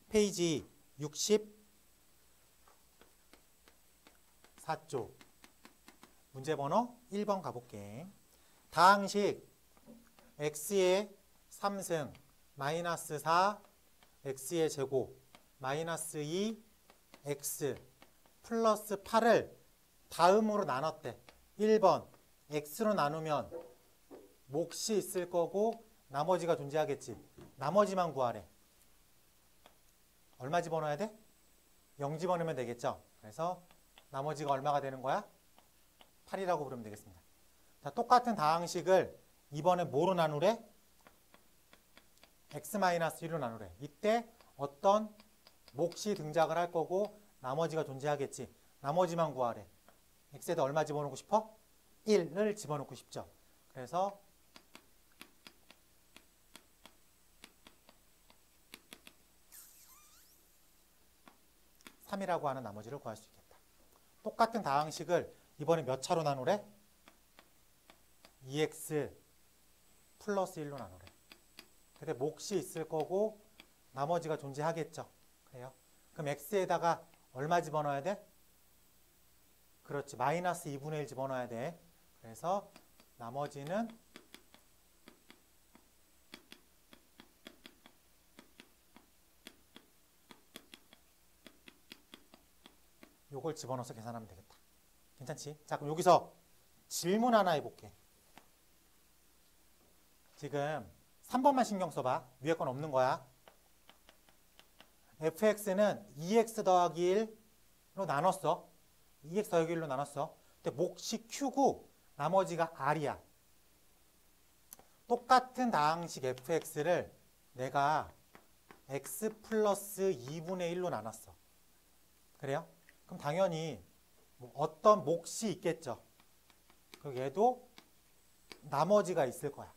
페이지 64쪽 문제 번호 1번 가볼게. 다항식 x의 3승 마이너스 4 x의 제곱 마이너스 2 x 플러스 8을 다음으로 나눴대. 1번 x로 나누면 몫이 있을 거고 나머지가 존재하겠지. 나머지만 구하래. 얼마 집어넣어야 돼? 0 집어넣으면 되겠죠. 그래서 나머지가 얼마가 되는 거야? 8이라고 부르면 되겠습니다. 자, 똑같은 다항식을 이번에 뭐로 나누래? x-1로 나누래. 이때 어떤 몫이 등장을 할 거고 나머지가 존재하겠지. 나머지만 구하래. x에다 얼마 집어넣고 싶어? 1을 집어넣고 싶죠. 그래서 3이라고 하는 나머지를 구할 수 있겠다. 똑같은 다항식을 이번에 몇 차로 나누래? 2x 플러스 1로 나누래. 근데 몫이 있을 거고 나머지가 존재하겠죠. 그래요? 그럼 x에다가 얼마 집어넣어야 돼? 그렇지. 마이너스 2분의 1 집어넣어야 돼. 그래서 나머지는 요걸 집어넣어서 계산하면 되겠다. 괜찮지? 자, 그럼 여기서 질문 하나 해볼게. 지금 3번만 신경 써봐. 위에 건 없는 거야. fx는 2x 더하기 1로 나눴어. 2x 더하기 1로 나눴어. 근데 몫이 q고 나머지가 r이야. 똑같은 다항식 fx를 내가 x 플러스 2분의 1로 나눴어. 그래요? 그럼 당연히 뭐 어떤 몫이 있겠죠. 그리고 얘도 나머지가 있을 거야.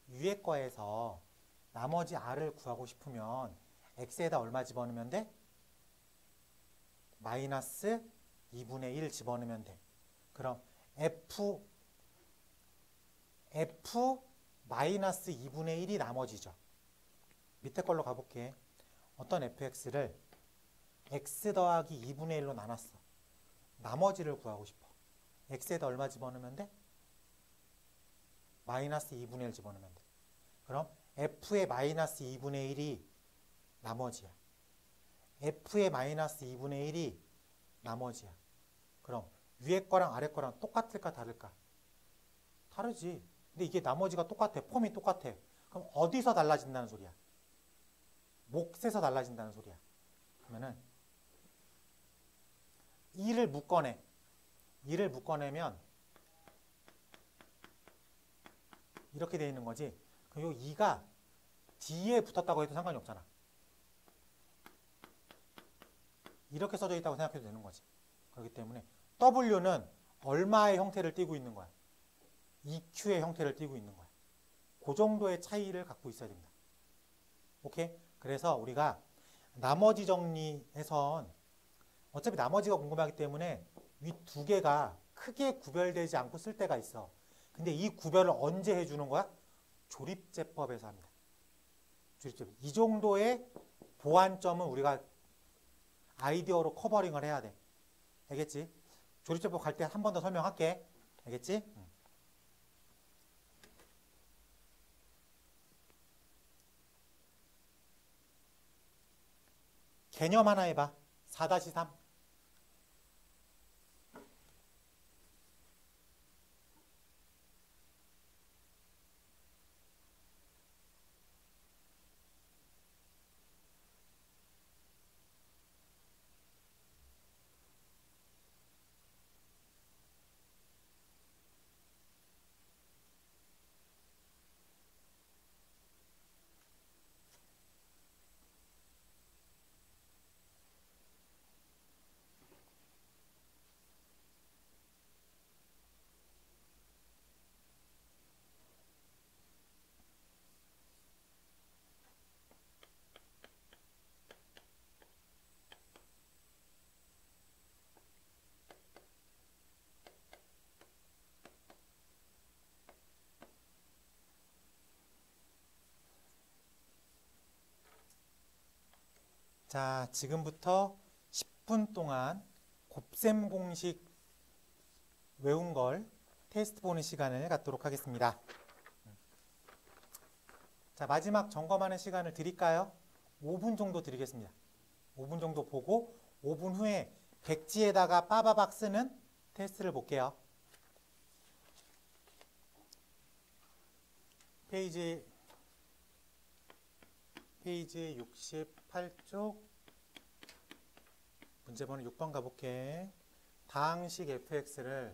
위에 거에서 나머지 r을 구하고 싶으면 x에다 얼마 집어넣으면 돼? 마이너스 2분의 1 집어넣으면 돼. 그럼 f 마이너스 2분의 1이 나머지죠. 밑에 걸로 가볼게. 어떤 fx를 x 더하기 2분의 1로 나눴어. 나머지를 구하고 싶어. x에다 얼마 집어넣으면 돼? 마이너스 2분의 1 집어넣으면 돼. 그럼 f의 마이너스 2분의 1이 나머지야. f의 마이너스 2분의 1이 나머지야. 그럼 위에 거랑 아래 거랑 똑같을까 다를까? 다르지. 근데 이게 나머지가 똑같아. 폼이 똑같아. 그럼 어디서 달라진다는 소리야? 몫에서 달라진다는 소리야. 그러면은 2를 묶어내. 2를 묶어내면 이렇게 돼 있는 거지. 그럼 이 2가 D에 붙었다고 해도 상관이 없잖아. 이렇게 써져 있다고 생각해도 되는 거지. 그렇기 때문에 W는 얼마의 형태를 띠고 있는 거야? EQ의 형태를 띠고 있는 거야. 그 정도의 차이를 갖고 있어야 됩니다. 오케이? 그래서 우리가 나머지 정리해선 어차피 나머지가 궁금하기 때문에 위 두 개가 크게 구별되지 않고 쓸 때가 있어. 근데 이 구별을 언제 해주는 거야? 조립제법에서 합니다. 조립제법. 이 정도의 보완점은 우리가 아이디어로 커버링을 해야 돼. 알겠지? 조립제법 갈 때 한 번 더 설명할게. 알겠지? 개념 하나 해봐. 4-3. 자, 지금부터 10분 동안 곱셈 공식 외운 걸 테스트 보는 시간을 갖도록 하겠습니다. 자, 마지막 점검하는 시간을 드릴까요? 5분 정도 드리겠습니다. 5분 정도 보고 5분 후에 백지에다가 빠바박 쓰는 테스트를 볼게요. 페이지 68쪽 문제번호 6번 가볼게. 다항식 fx를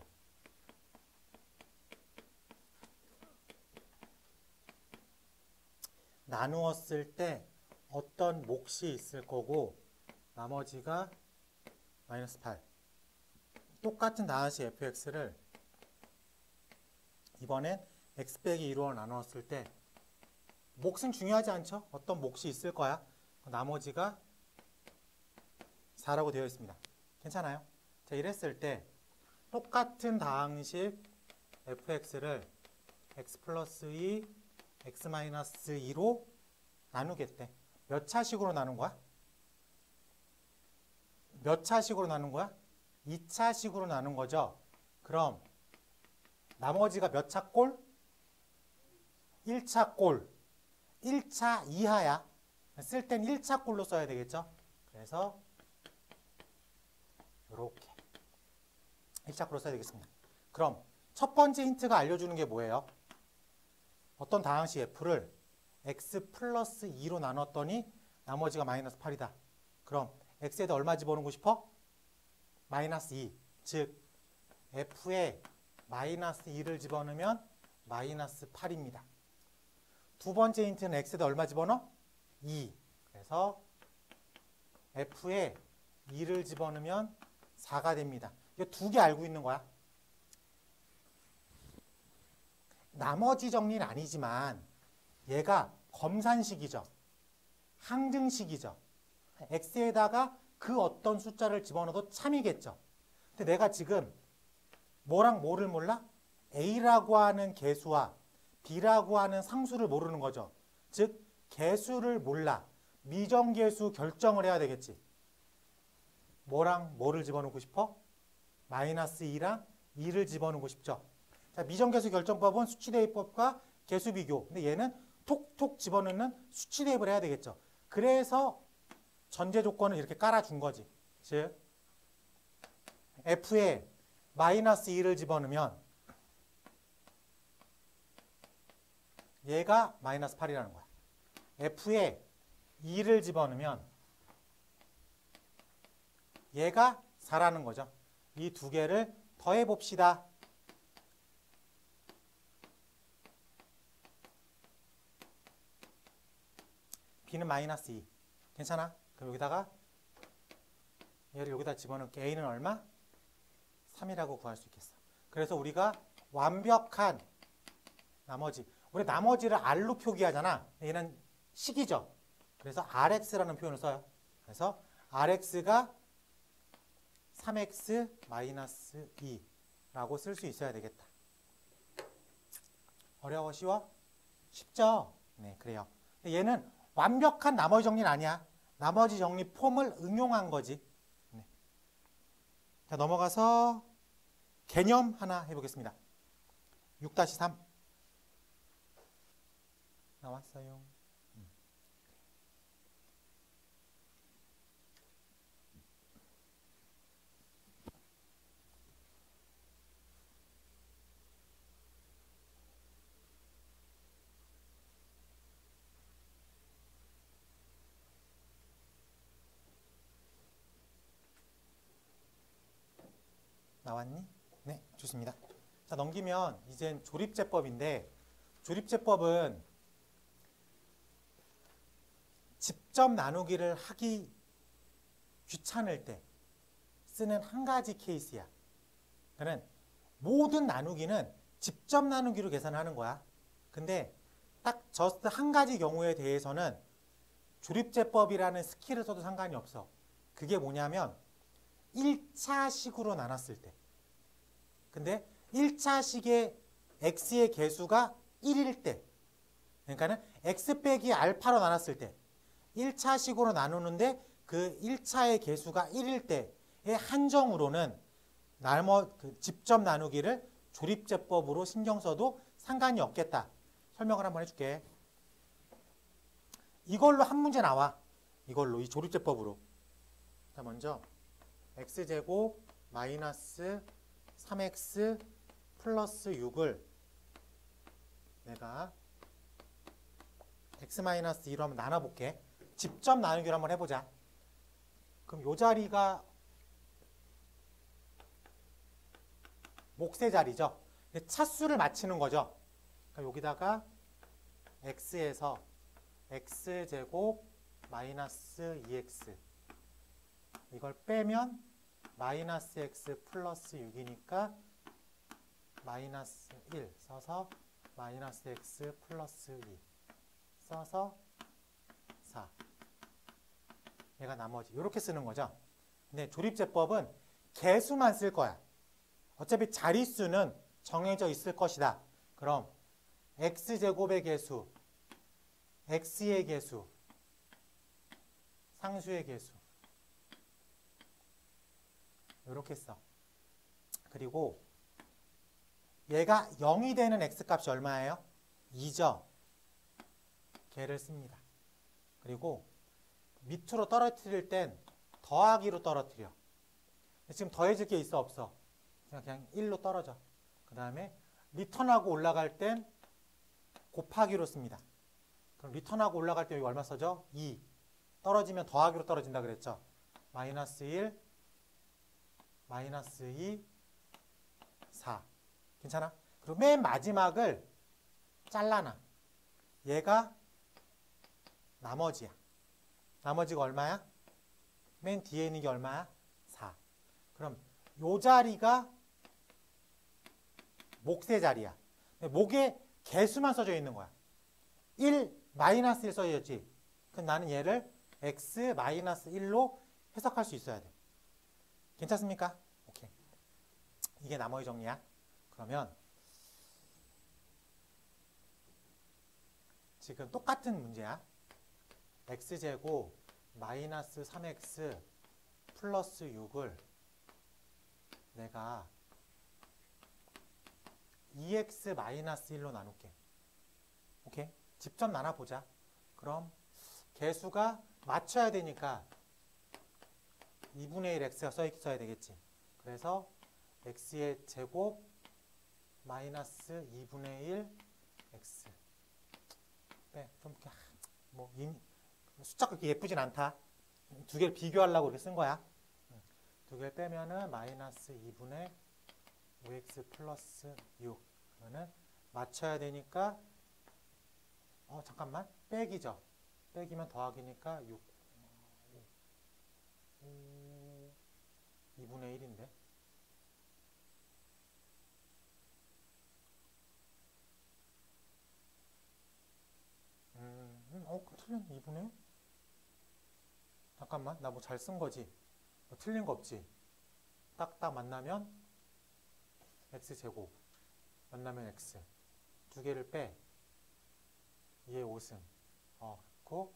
나누었을 때 어떤 몫이 있을 거고 나머지가 마이너스 8. 똑같은 다항식 fx를 이번엔 x 빼기 2로 나누었을 때 몫은 중요하지 않죠? 어떤 몫이 있을 거야. 나머지가 4라고 되어 있습니다. 괜찮아요? 자, 이랬을 때 똑같은 다항식 fx를 x 플러스 2, x 마이너스 2로 나누겠대. 몇 차식으로 나눈 거야? 몇 차식으로 나눈 거야? 2차식으로 나눈 거죠. 그럼 나머지가 몇 차 꼴? 1차 꼴. 1차 이하야. 쓸 땐 1차 꼴로 써야 되겠죠. 그래서 이렇게 1차 꼴로 써야 되겠습니다. 그럼 첫 번째 힌트가 알려주는 게 뭐예요? 어떤 다항식 f를 x 플러스 2로 나눴더니 나머지가 마이너스 8이다. 그럼 x에다 얼마 집어넣고 싶어? 마이너스 2. 즉 f에 마이너스 2를 집어넣으면 마이너스 8입니다. 두 번째 힌트는 x에다 얼마 집어넣어? 2. 그래서 f에 2를 집어넣으면 4가 됩니다. 이거 두 개 알고 있는 거야. 나머지 정리는 아니지만 얘가 검산식이죠. 항등식이죠. x에다가 그 어떤 숫자를 집어넣어도 참이겠죠. 근데 내가 지금 뭐랑 뭐를 몰라? a라고 하는 개수와 b라고 하는 상수를 모르는 거죠. 즉 개수를 몰라. 미정계수 결정을 해야 되겠지. 뭐랑 뭐를 집어넣고 싶어? 마이너스 2랑 2를 집어넣고 싶죠. 자, 미정계수 결정법은 수치대입법과 개수비교. 근데 얘는 톡톡 집어넣는 수치대입을 해야 되겠죠. 그래서 전제 조건을 이렇게 깔아준 거지. 즉 f에 마이너스 2를 집어넣으면 얘가 마이너스 8이라는 거야. f에 2를 집어넣으면 얘가 4라는 거죠. 이 두 개를 더해 봅시다. b는 마이너스 2. 괜찮아? 그럼 여기다가 얘를 여기다 집어넣을게. a는 얼마? 3이라고 구할 수 있겠어. 그래서 우리가 완벽한 나머지, 우리 나머지를 r로 표기하잖아. 얘는 식이죠. 그래서 rx라는 표현을 써요. 그래서 rx가 3x 마이너스 2라고 쓸 수 있어야 되겠다. 어려워? 쉬워? 쉽죠? 네, 그래요. 얘는 완벽한 나머지 정리는 아니야. 나머지 정리 폼을 응용한 거지. 네. 자, 넘어가서 개념 하나 해보겠습니다. 6-3 나왔어요. 나왔니? 네, 좋습니다. 자, 넘기면 이젠 조립제법인데, 조립제법은 직접 나누기를 하기 귀찮을 때 쓰는 한 가지 케이스야. 그러니까 모든 나누기는 직접 나누기로 계산하는 거야. 근데 딱 저스트 한 가지 경우에 대해서는 조립제법이라는 스킬을 써도 상관이 없어. 그게 뭐냐면 1차식으로 나눴을 때. 근데 1차식의 x의 개수가 1일 때. 그러니까는 x 빼기 알파로 나눴을 때. 1차식으로 나누는데 그 1차의 개수가 1일 때의 한정으로는 직접 나누기를 조립제법으로 신경 써도 상관이 없겠다. 설명을 한번 해줄게. 이걸로 한 문제 나와. 이걸로, 이 조립제법으로. 자, 먼저 x제곱 마이너스 3x 플러스 6을 내가 x-2로 한번 나눠볼게. 직접 나누기로 한번 해보자. 그럼 요 자리가 몫의 자리죠. 차수를 맞추는 거죠. 그러니까 여기다가 x에서 x제곱 마이너스 2x 이걸 빼면 마이너스 x 플러스 6이니까 마이너스 1 써서 마이너스 x 플러스 2 써서 4 얘가 나머지 이렇게 쓰는 거죠. 근데 조립제법은 개수만 쓸 거야. 어차피 자릿수는 정해져 있을 것이다. 그럼 x제곱의 개수, x의 개수, 상수의 개수 이렇게 써. 그리고 얘가 0이 되는 x값이 얼마예요? 2죠. 걔를 씁니다. 그리고 밑으로 떨어뜨릴 땐 더하기로 떨어뜨려. 지금 더해질 게 있어 없어? 그냥 1로 떨어져. 그 다음에 리턴하고 올라갈 땐 곱하기로 씁니다. 그럼 리턴하고 올라갈 때 여기 얼마 써져? 2. 떨어지면 더하기로 떨어진다 그랬죠. 마이너스 1, 마이너스 2, 4. 괜찮아? 그리고 맨 마지막을 잘라놔. 얘가 나머지야. 나머지가 얼마야? 맨 뒤에 있는 게 얼마야? 4. 그럼 요 자리가 몫의 자리야. 몫의 개수만 써져 있는 거야. 1, 마이너스 1 써져 있지. 그럼 나는 얘를 x 마이너스 1로 해석할 수 있어야 돼. 괜찮습니까? 오케이. 이게 나머지 정리야. 그러면 지금 똑같은 문제야. x제곱 마이너스 3x 플러스 6을 내가 2x 마이너스 1로 나눌게. 오케이? 직접 나눠보자. 그럼 개수가 맞춰야 되니까 2분의 1 x가 써있어야 되겠지. 그래서 x의 제곱 마이너스 2분의 1 x 빼. 좀 이렇게 뭐 숫자가 그렇게 예쁘진 않다. 두 개를 비교하려고 이렇게 쓴 거야. 두 개를 빼면은 마이너스 2분의 5x 플러스 6. 그러면은 맞춰야 되니까 잠깐만. 빼기죠. 빼기면 더하기니까 6. 2분의 1인데. 틀렸네. 2분의 1? 잠깐만. 나 뭐 잘 쓴 거지? 뭐 틀린 거 없지? 딱딱 만나면 x제곱 만나면 x 두 개를 빼 2의 5승 그리고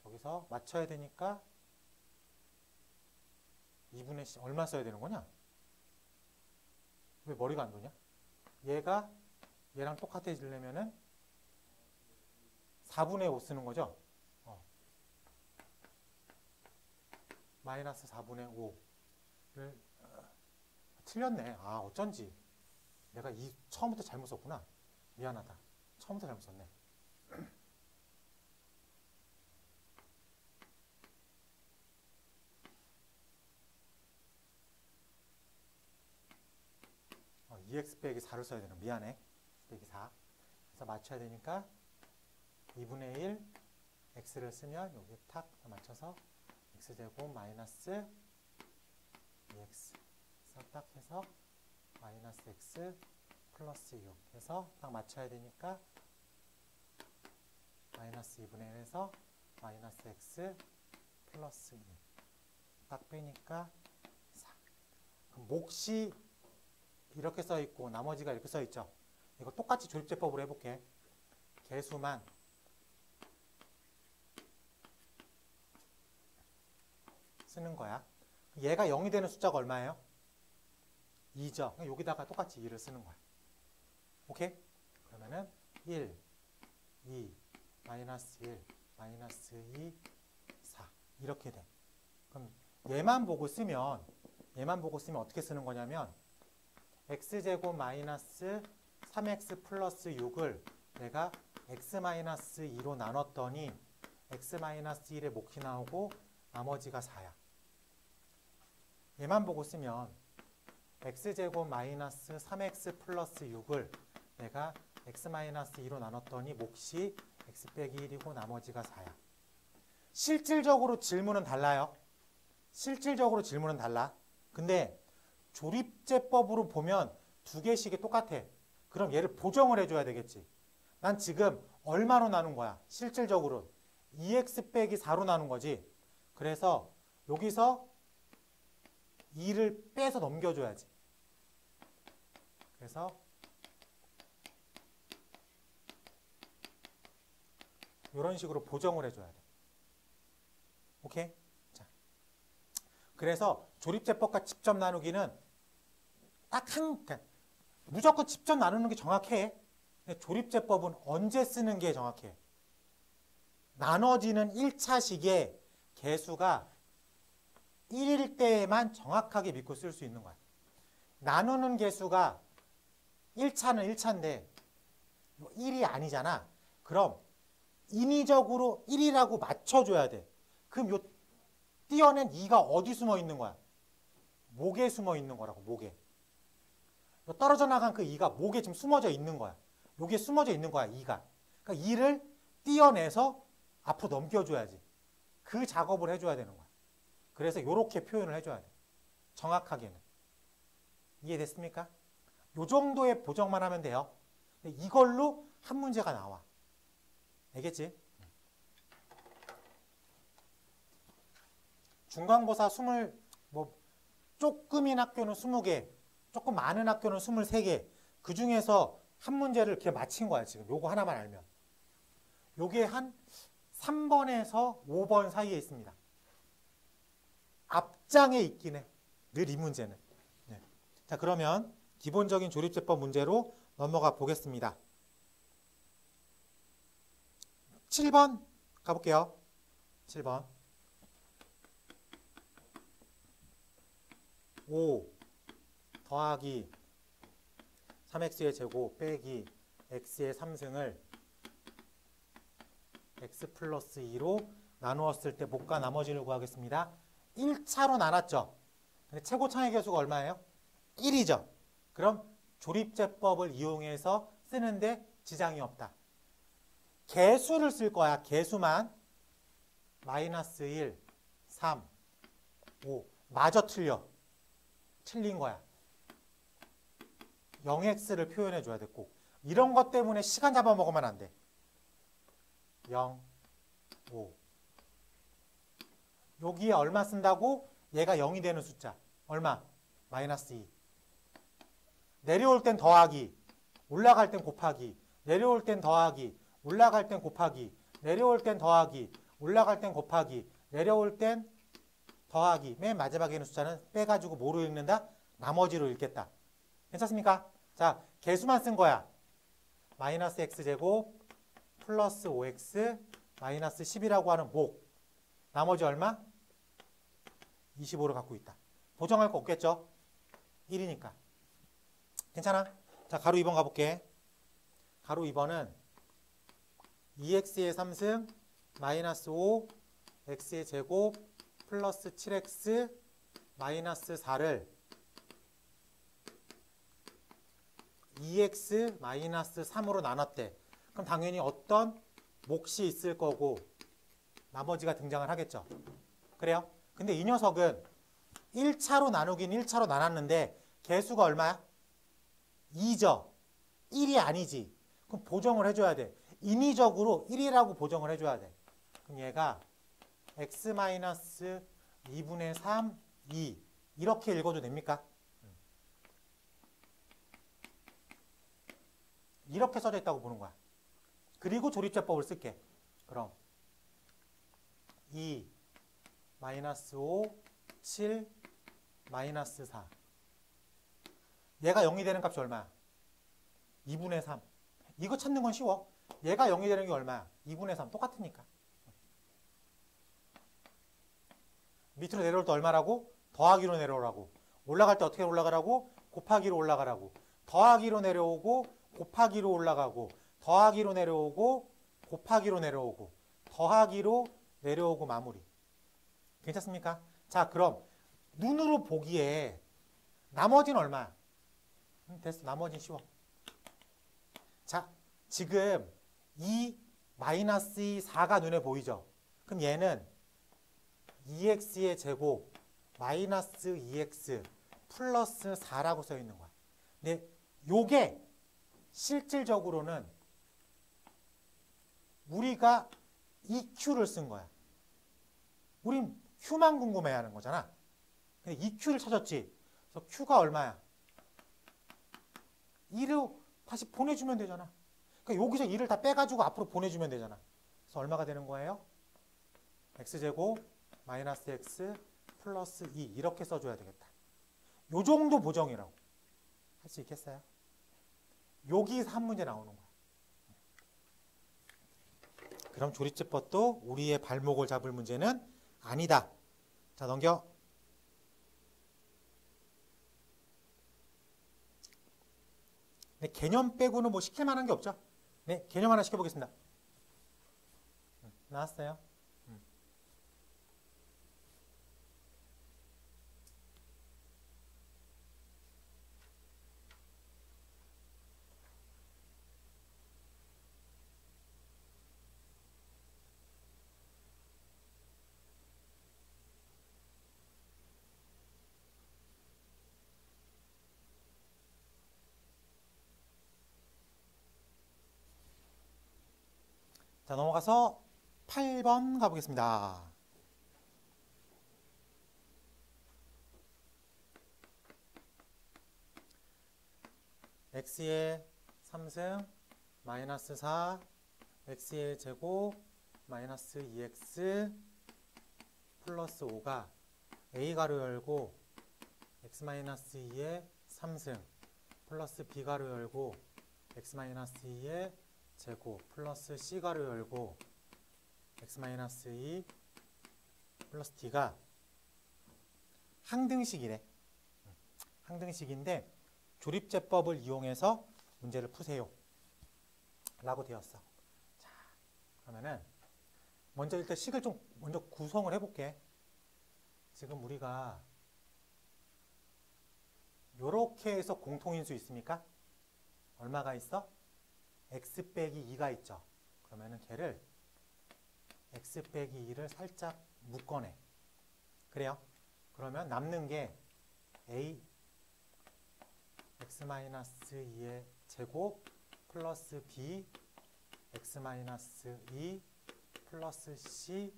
여기서 맞춰야 되니까 2분의 10 얼마 써야 되는 거냐? 왜 머리가 안 도냐? 얘가 얘랑 똑같아지려면은 4분의 5 쓰는 거죠? 마이너스 4분의 5를 틀렸네. 어쩐지 내가 처음부터 잘못 썼구나. 미안하다. 처음부터 잘못 썼네. EX 빼기 4를 써야 되는. 미안해. 빼기 4. 그래서 맞춰야 되니까 2분의 1 x를 쓰면 여기 탁 맞춰서 x제곱 마이너스 2x 그래서 딱 해서 마이너스 x 플러스 6 해서 딱 맞춰야 되니까 마이너스 2분의 1에서 마이너스 x 플러스 2 딱 빼니까 4. 그럼 몫이 이렇게 써있고 나머지가 이렇게 써있죠. 이거 똑같이 조립제법으로 해볼게. 개수만 쓰는 거야. 얘가 0이 되는 숫자가 얼마예요? 2죠. 여기다가 똑같이 2를 쓰는 거야. 오케이? 그러면은 1, 2, 마이너스 1, 마이너스 2, 4 이렇게 돼. 그럼 얘만 보고 쓰면 어떻게 쓰는 거냐면 x제곱 마이너스 3x 플러스 6을 내가 x 마이너스 2로 나눴더니 x 마이너스 1의 몫이 나오고 나머지가 4야. 얘만 보고 쓰면 x제곱 마이너스 3x 플러스 6을 내가 x 마이너스 2로 나눴더니 몫이 x 빼기 1이고 나머지가 4야. 실질적으로 질문은 달라요. 실질적으로 질문은 달라. 근데 조립제법으로 보면 두 개씩이 똑같아. 그럼 얘를 보정을 해줘야 되겠지. 난 지금 얼마로 나눈 거야? 실질적으로 2x 빼기 4로 나눈 거지. 그래서 여기서 2를 빼서 넘겨줘야지. 그래서 이런 식으로 보정을 해줘야 돼. 오케이? 자, 그래서 조립제법과 직접 나누기는 그러니까 무조건 직접 나누는 게 정확해. 근데 조립제법은 언제 쓰는 게 정확해? 나눠지는 1차식의 개수가 1일 때에만 정확하게 믿고 쓸 수 있는 거야. 나누는 개수가 1차는 1차인데 1이 아니잖아. 그럼 인위적으로 1이라고 맞춰줘야 돼. 그럼 요 띄어낸 2가 어디 숨어 있는 거야? 목에 숨어 있는 거라고, 목에. 떨어져 나간 그 2가 목에 지금 숨어져 있는 거야. 여기에 숨어져 있는 거야, 2가. 그러니까 2를 띄어내서 앞으로 넘겨줘야지. 그 작업을 해줘야 되는 거야. 그래서 이렇게 표현을 해줘야 돼. 정확하게는. 이해됐습니까? 요 정도의 보정만 하면 돼요. 근데 이걸로 한 문제가 나와. 알겠지? 중간고사 조금인 학교는 20개, 조금 많은 학교는 23개. 그 중에서 한 문제를 이렇게 맞힌 거야, 지금. 요거 하나만 알면. 요게 한 3번에서 5번 사이에 있습니다. 앞장에 있긴 해. 늘 이 문제는. 네. 자, 그러면 기본적인 조립제법 문제로 넘어가 보겠습니다. 7번 가볼게요. 7번. 5 더하기 3x의 제곱 빼기 x의 3승을 x 플러스 2로 나누었을 때 몫과 나머지를 구하겠습니다. 1차로 나눴죠. 근데 최고차의 개수가 얼마예요? 1이죠. 그럼 조립제법을 이용해서 쓰는데 지장이 없다. 개수를 쓸 거야. 개수만. 마이너스 1, 3, 5. 마저 틀려. 틀린 거야. 0x를 표현해 줘야 돼, 꼭. 이런 것 때문에 시간 잡아먹으면 안 돼. 0, 5. 여기에 얼마 쓴다고? 얘가 0이 되는 숫자. 얼마? 마이너스 2. 내려올 땐 더하기, 올라갈 땐 곱하기, 내려올 땐 더하기, 올라갈 땐 곱하기, 내려올 땐 더하기, 올라갈 땐 곱하기, 내려올 땐 더하기. 맨 마지막에 있는 숫자는 빼가지고 뭐로 읽는다? 나머지로 읽겠다. 괜찮습니까? 자, 개수만 쓴 거야. 마이너스 x제곱 플러스 5x 마이너스 10이라고 하는 목. 나머지 얼마? 25를 갖고 있다. 보정할 거 없겠죠? 1이니까. 괜찮아? 자, 가로 2번 가볼게. 가로 2번은 2x의 3승 마이너스 5 x의 제곱 플러스 7x 마이너스 4를 2x 마이너스 3으로 나눴대. 그럼 당연히 어떤 몫이 있을 거고 나머지가 등장을 하겠죠. 그래요? 근데 이 녀석은 1차로 나누긴 1차로 나눴는데 개수가 얼마야? 2죠. 1이 아니지. 그럼 보정을 해줘야 돼. 인위적으로 1이라고 보정을 해줘야 돼. 그럼 얘가 x 마이너스 2분의 3, 2 이렇게 읽어도 됩니까? 이렇게 써져 있다고 보는 거야. 그리고 조립제법을 쓸게. 그럼 2 마이너스 5, 7, 마이너스 4. 얘가 0이 되는 값이 얼마야? 2분의 3. 이거 찾는 건 쉬워. 얘가 0이 되는 게 얼마야? 2분의 3. 똑같으니까. 밑으로 내려올 때 얼마라고? 더하기로 내려오라고. 올라갈 때 어떻게 올라가라고? 곱하기로 올라가라고. 더하기로 내려오고 곱하기로 올라가고 더하기로 내려오고 곱하기로 내려오고 더하기로 내려오고 마무리. 괜찮습니까? 자, 그럼 눈으로 보기에 나머지는 얼마야? 됐어. 나머지는 쉬워. 자, 지금 이 마이너스 4가 눈에 보이죠? 그럼 얘는 2x의 제곱 마이너스 2x 플러스 4라고 써 있는 거야. 근데 요게 실질적으로는 우리가 이 q를 쓴 거야. 우린 q만 궁금해하는 거잖아. 근데 이 q를 찾았지. 그래서 q가 얼마야? 2로 다시 보내주면 되잖아. 그러니까 여기서 2를 다 빼가지고 앞으로 보내주면 되잖아. 그래서 얼마가 되는 거예요? x제곱 마이너스 x 플러스 2 이렇게 써줘야 되겠다. 요 정도 보정이라고. 할 수 있겠어요? 여기서 한 문제 나오는 거야. 그럼 조립제법도 우리의 발목을 잡을 문제는 아니다. 자, 넘겨. 네, 개념 빼고는 뭐 시킬 만한 게 없죠? 네, 개념 하나 시켜보겠습니다. 나왔어요. 자, 넘어가서 8번 가보겠습니다. x의 3승 마이너스 4 x의 제곱 마이너스 2x 플러스 5가 a가로 열고 x-2의 3승 플러스 b가로 열고 x-2의 제곱 플러스 c가로 열고 x-2 플러스 d가 항등식이래. 항등식인데 조립제법을 이용해서 문제를 푸세요 라고 되었어. 자, 그러면은 먼저 일단 식을 좀 먼저 구성을 해볼게. 지금 우리가 요렇게 해서 공통인수 있습니까? 얼마가 있어? x 빼기 2가 있죠. 그러면은 걔를 x 빼기 2를 살짝 묶어내. 그래요? 그러면 남는 게 a x-2의 제곱 플러스 b x-2 플러스 c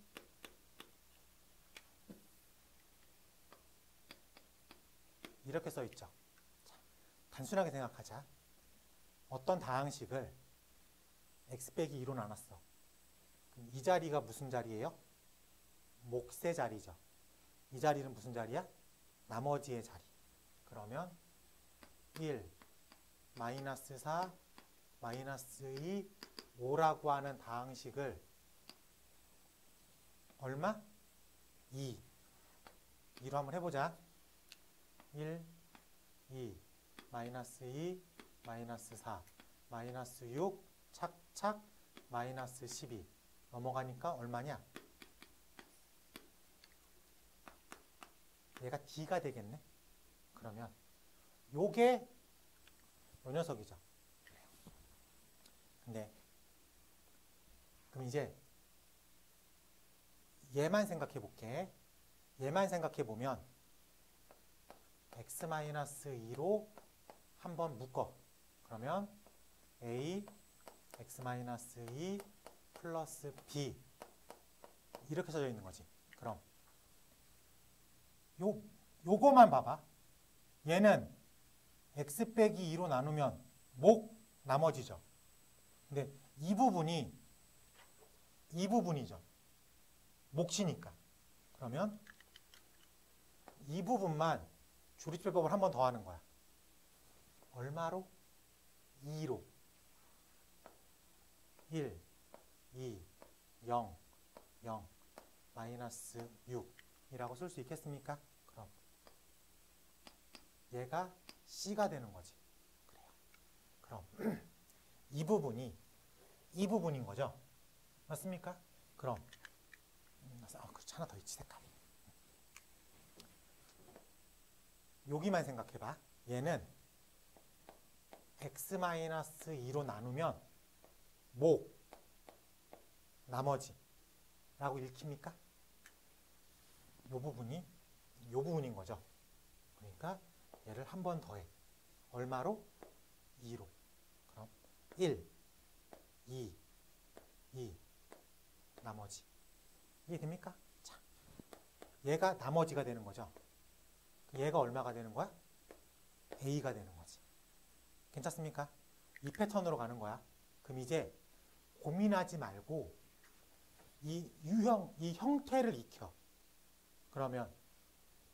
이렇게 써 있죠. 자, 단순하게 생각하자. 어떤 다항식을 x 빼기 2로 나눴어. 그럼 이 자리가 무슨 자리예요? 몫의 자리죠. 이 자리는 무슨 자리야? 나머지의 자리. 그러면 1, 마이너스 4, 마이너스 2, 5라고 하는 다항식을 얼마? 2. 2로 한번 해보자. 1, 2, 마이너스 2, 마이너스 4, 마이너스 6, 착착, 마이너스 12. 넘어가니까 얼마냐? 얘가 d가 되겠네. 그러면 요게 요 녀석이죠. 근데 그럼 이제 얘만 생각해 볼게. 얘만 생각해 보면 x-2로 한번 묶어. 그러면 a x-2 플러스 b 이렇게 써져 있는 거지. 그럼 요거만 봐봐. 얘는 x 빼기 2로 나누면 목 나머지죠. 근데 이 부분이죠. 몫이니까. 그러면 이 부분만 조립제법을 한 번 더 하는 거야. 얼마로? 2로. 1, 2, 0, 0, 마이너스 6이라고 쓸 수 있겠습니까? 그럼 얘가 C가 되는 거지. 그래요. 그럼 이 부분이 이 부분인 거죠. 맞습니까? 그럼 그렇지, 하나 더 있지, 색깔이. 여기만 생각해봐. 얘는 x-2로 나누면 목, 나머지 라고 읽힙니까? 요 부분인 거죠. 그러니까 얘를 한 번 더해. 얼마로? 2로. 그럼 1, 2, 2, 나머지. 이해됩니까? 자, 얘가 나머지가 되는 거죠. 얘가 얼마가 되는 거야? A가 되는 거지. 괜찮습니까? 이 패턴으로 가는 거야. 그럼 이제 고민하지 말고 이 유형, 이 형태를 익혀. 그러면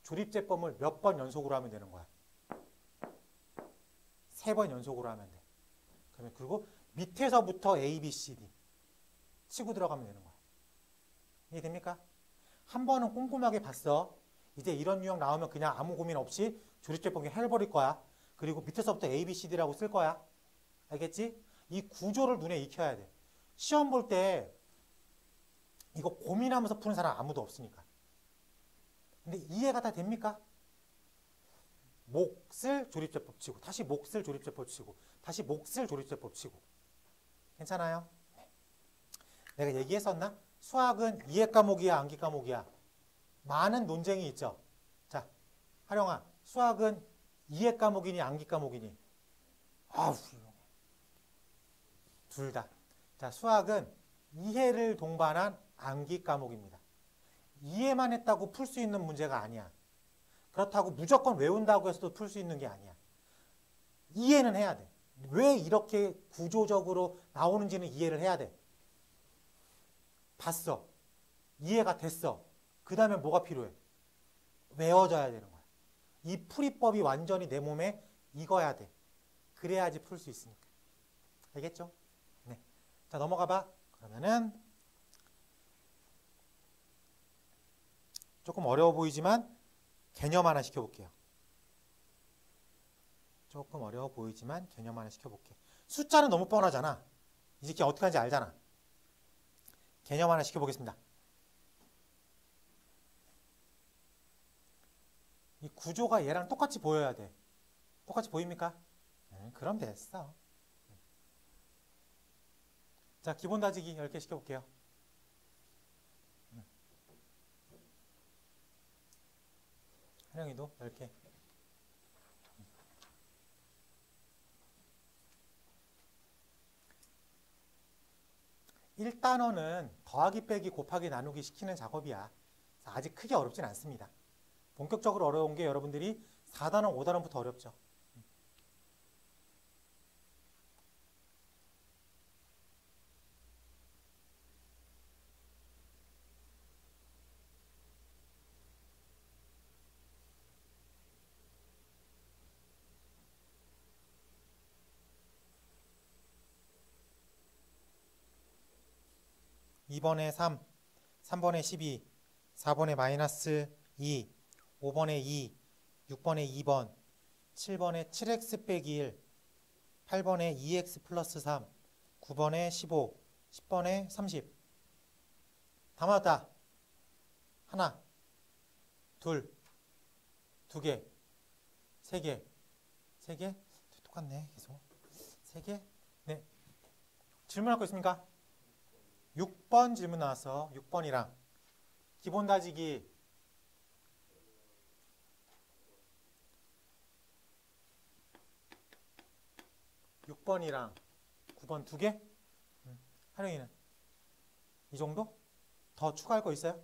조립제법을 몇 번 연속으로 하면 되는 거야? 3번 연속으로 하면 돼. 그러면 그리고 밑에서부터 A, B, C, D 치고 들어가면 되는 거야. 이해됩니까? 한 번은 꼼꼼하게 봤어. 이제 이런 유형 나오면 그냥 아무 고민 없이 조립제법 그냥 해버릴 거야. 그리고 밑에서부터 A, B, C, D라고 쓸 거야. 알겠지? 이 구조를 눈에 익혀야 돼. 시험 볼 때 이거 고민하면서 푸는 사람 아무도 없으니까. 근데 이해가 다 됩니까? 몫을 조립제법 치고 다시 몫을 조립제법 치고 다시 몫을 조립제법 치고. 괜찮아요? 네. 내가 얘기했었나? 수학은 이해 과목이야, 암기 과목이야? 많은 논쟁이 있죠. 자, 하령아, 수학은 이해 과목이니 암기 과목이니? 아우, 훌륭해. 둘 다. 자, 수학은 이해를 동반한 암기 과목입니다. 이해만 했다고 풀 수 있는 문제가 아니야. 그렇다고 무조건 외운다고 해서도 풀 수 있는 게 아니야. 이해는 해야 돼. 왜 이렇게 구조적으로 나오는지는 이해를 해야 돼. 봤어. 이해가 됐어. 그 다음에 뭐가 필요해? 외워져야 되는 거야. 이 풀이법이 완전히 내 몸에 익어야 돼. 그래야지 풀 수 있으니까. 알겠죠? 네. 자, 넘어가 봐. 그러면은 조금 어려워 보이지만 개념 하나 시켜볼게요. 조금 어려워 보이지만 개념 하나 시켜볼게. 숫자는 너무 뻔하잖아. 이제 걔 어떻게 하는지 알잖아. 개념 하나 시켜보겠습니다. 이 구조가 얘랑 똑같이 보여야 돼. 똑같이 보입니까? 그럼 됐어. 자, 기본 다지기 10개 시켜볼게요. 하령이도 10개. 1단원은 더하기 빼기 곱하기 나누기 시키는 작업이야. 아직 크게 어렵진 않습니다. 본격적으로 어려운 게 여러분들이 4단원, 5단원부터 어렵죠. 2번에 3, 3번에 12, 4번에 마이너스 2, 5번에 2, 6번에 2번, 7번에 7x 빼기 1, 8번에 2x 플러스 3, 9번에 15, 10번에 30. 다 맞았다. 하나, 둘, 두 개, 세 개, 세 개? 똑같네, 계속. 세 개? 네. 질문할 거 있습니까? 6번 질문 나왔어. 6번이랑 기본 다지기 6번이랑 9번 두 개? 하령이는 이 정도? 더 추가할 거 있어요?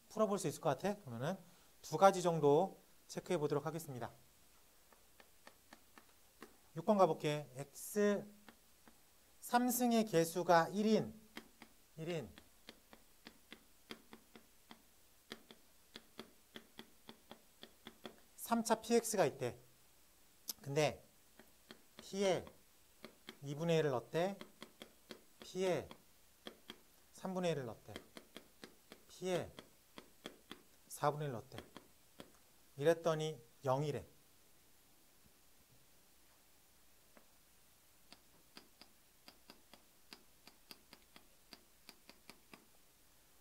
풀어볼 수 있을 것 같아? 그러면은 두 가지 정도 체크해 보도록 하겠습니다. 6번 가볼게. x 3승의 개수가 1인 3차 px가 있대. 근데 p에 2분의 1을 넣었대. p에 3분의 1을 넣었대. p에 4분의 1을 넣었대. 이랬더니 0이래.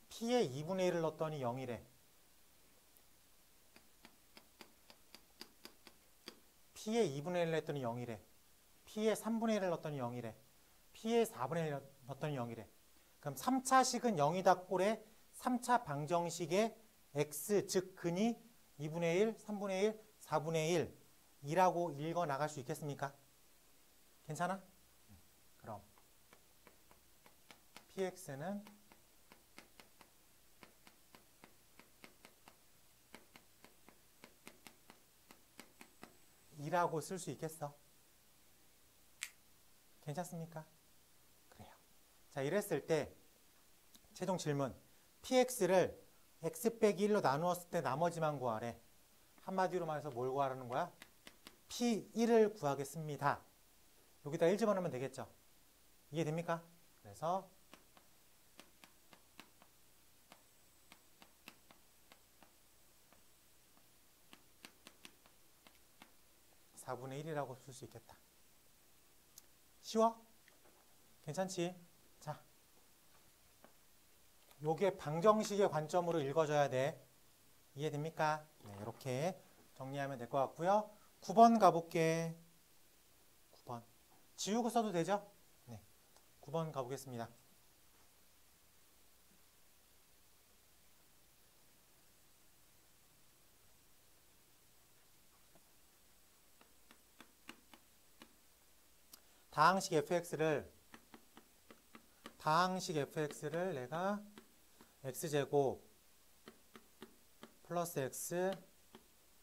p에 2분의 1을 넣었더니 0이래. p에 2분의 1을 했더니 0이래. p에 3분의 1을 넣었더니 0이래. p에 4분의 1을 넣었더니 0이래. 그럼 3차식은 0이다 꼴에 3차 방정식의 x, 즉 근이 2분의 1, 3분의 1, 4분의 1이라고 읽어 나갈 수 있겠습니까? 괜찮아? 그럼 px는 2라고 쓸 수 있겠어? 괜찮습니까? 그래요. 자, 이랬을 때 최종 질문 px를 x 빼기 1로 나누었을 때 나머지만 구하래. 한마디로 말해서 뭘 구하라는 거야? p1을 구하겠습니다. 여기다 1 집어넣으면 되겠죠? 이해됩니까? 그래서 4분의 1이라고 쓸 수 있겠다. 쉬워? 괜찮지? 자, 요게 방정식의 관점으로 읽어줘야 돼. 이해됩니까? 네, 이렇게 정리하면 될 것 같고요. 9번 가볼게. 9번. 지우고 써도 되죠? 네, 9번 가보겠습니다. 다항식 fx를 내가 x제곱 플러스 x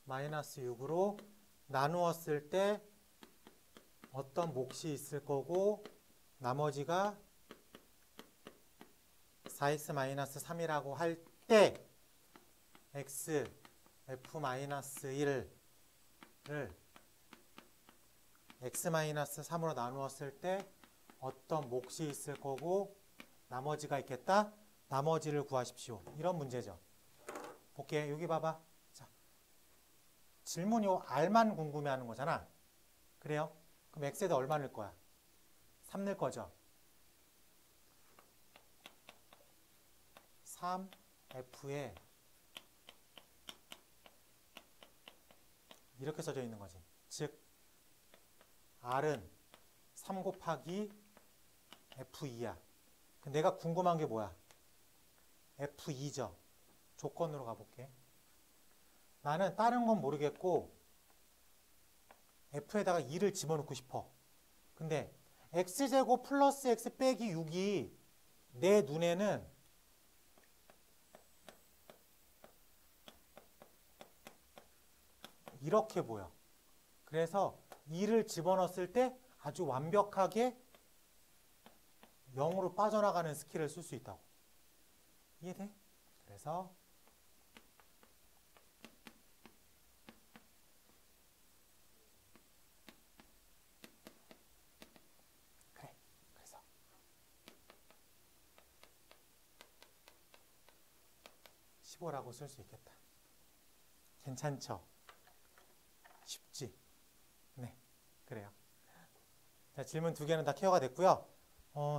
마이너스 6으로 나누었을 때 어떤 몫이 있을 거고 나머지가 4x 마이너스 3이라고 할 때 x f 마이너스 1을 x-3으로 나누었을 때 어떤 몫이 있을 거고 나머지가 있겠다. 나머지를 구하십시오. 이런 문제죠. 볼게. 여기 봐봐. 자, 질문이 r만 궁금해하는 거잖아. 그래요? 그럼 x에다 얼마 넣을 거야? 3 넣을 거죠. 3f에 이렇게 써져 있는 거지. 즉 R은 3 곱하기 F2야. 내가 궁금한 게 뭐야? F2죠. 조건으로 가볼게. 나는 다른 건 모르겠고 F에다가 2를 집어넣고 싶어. 근데 X제곱 플러스 X 빼기 6이 내 눈에는 이렇게 보여. 그래서 2를 집어넣었을 때 아주 완벽하게 0으로 빠져나가는 스킬을 쓸 수 있다고. 이해돼? 그래서 그래서 15라고 쓸 수 있겠다. 괜찮죠? 쉽지? 네, 그래요. 자, 질문 2개는 다 케어가 됐고요.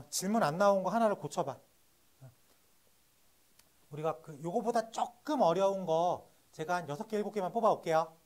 질문 안 나온 거 하나를 고쳐봐. 우리가 요거보다 조금 어려운 거 제가 한 6개, 7개만 뽑아 올게요.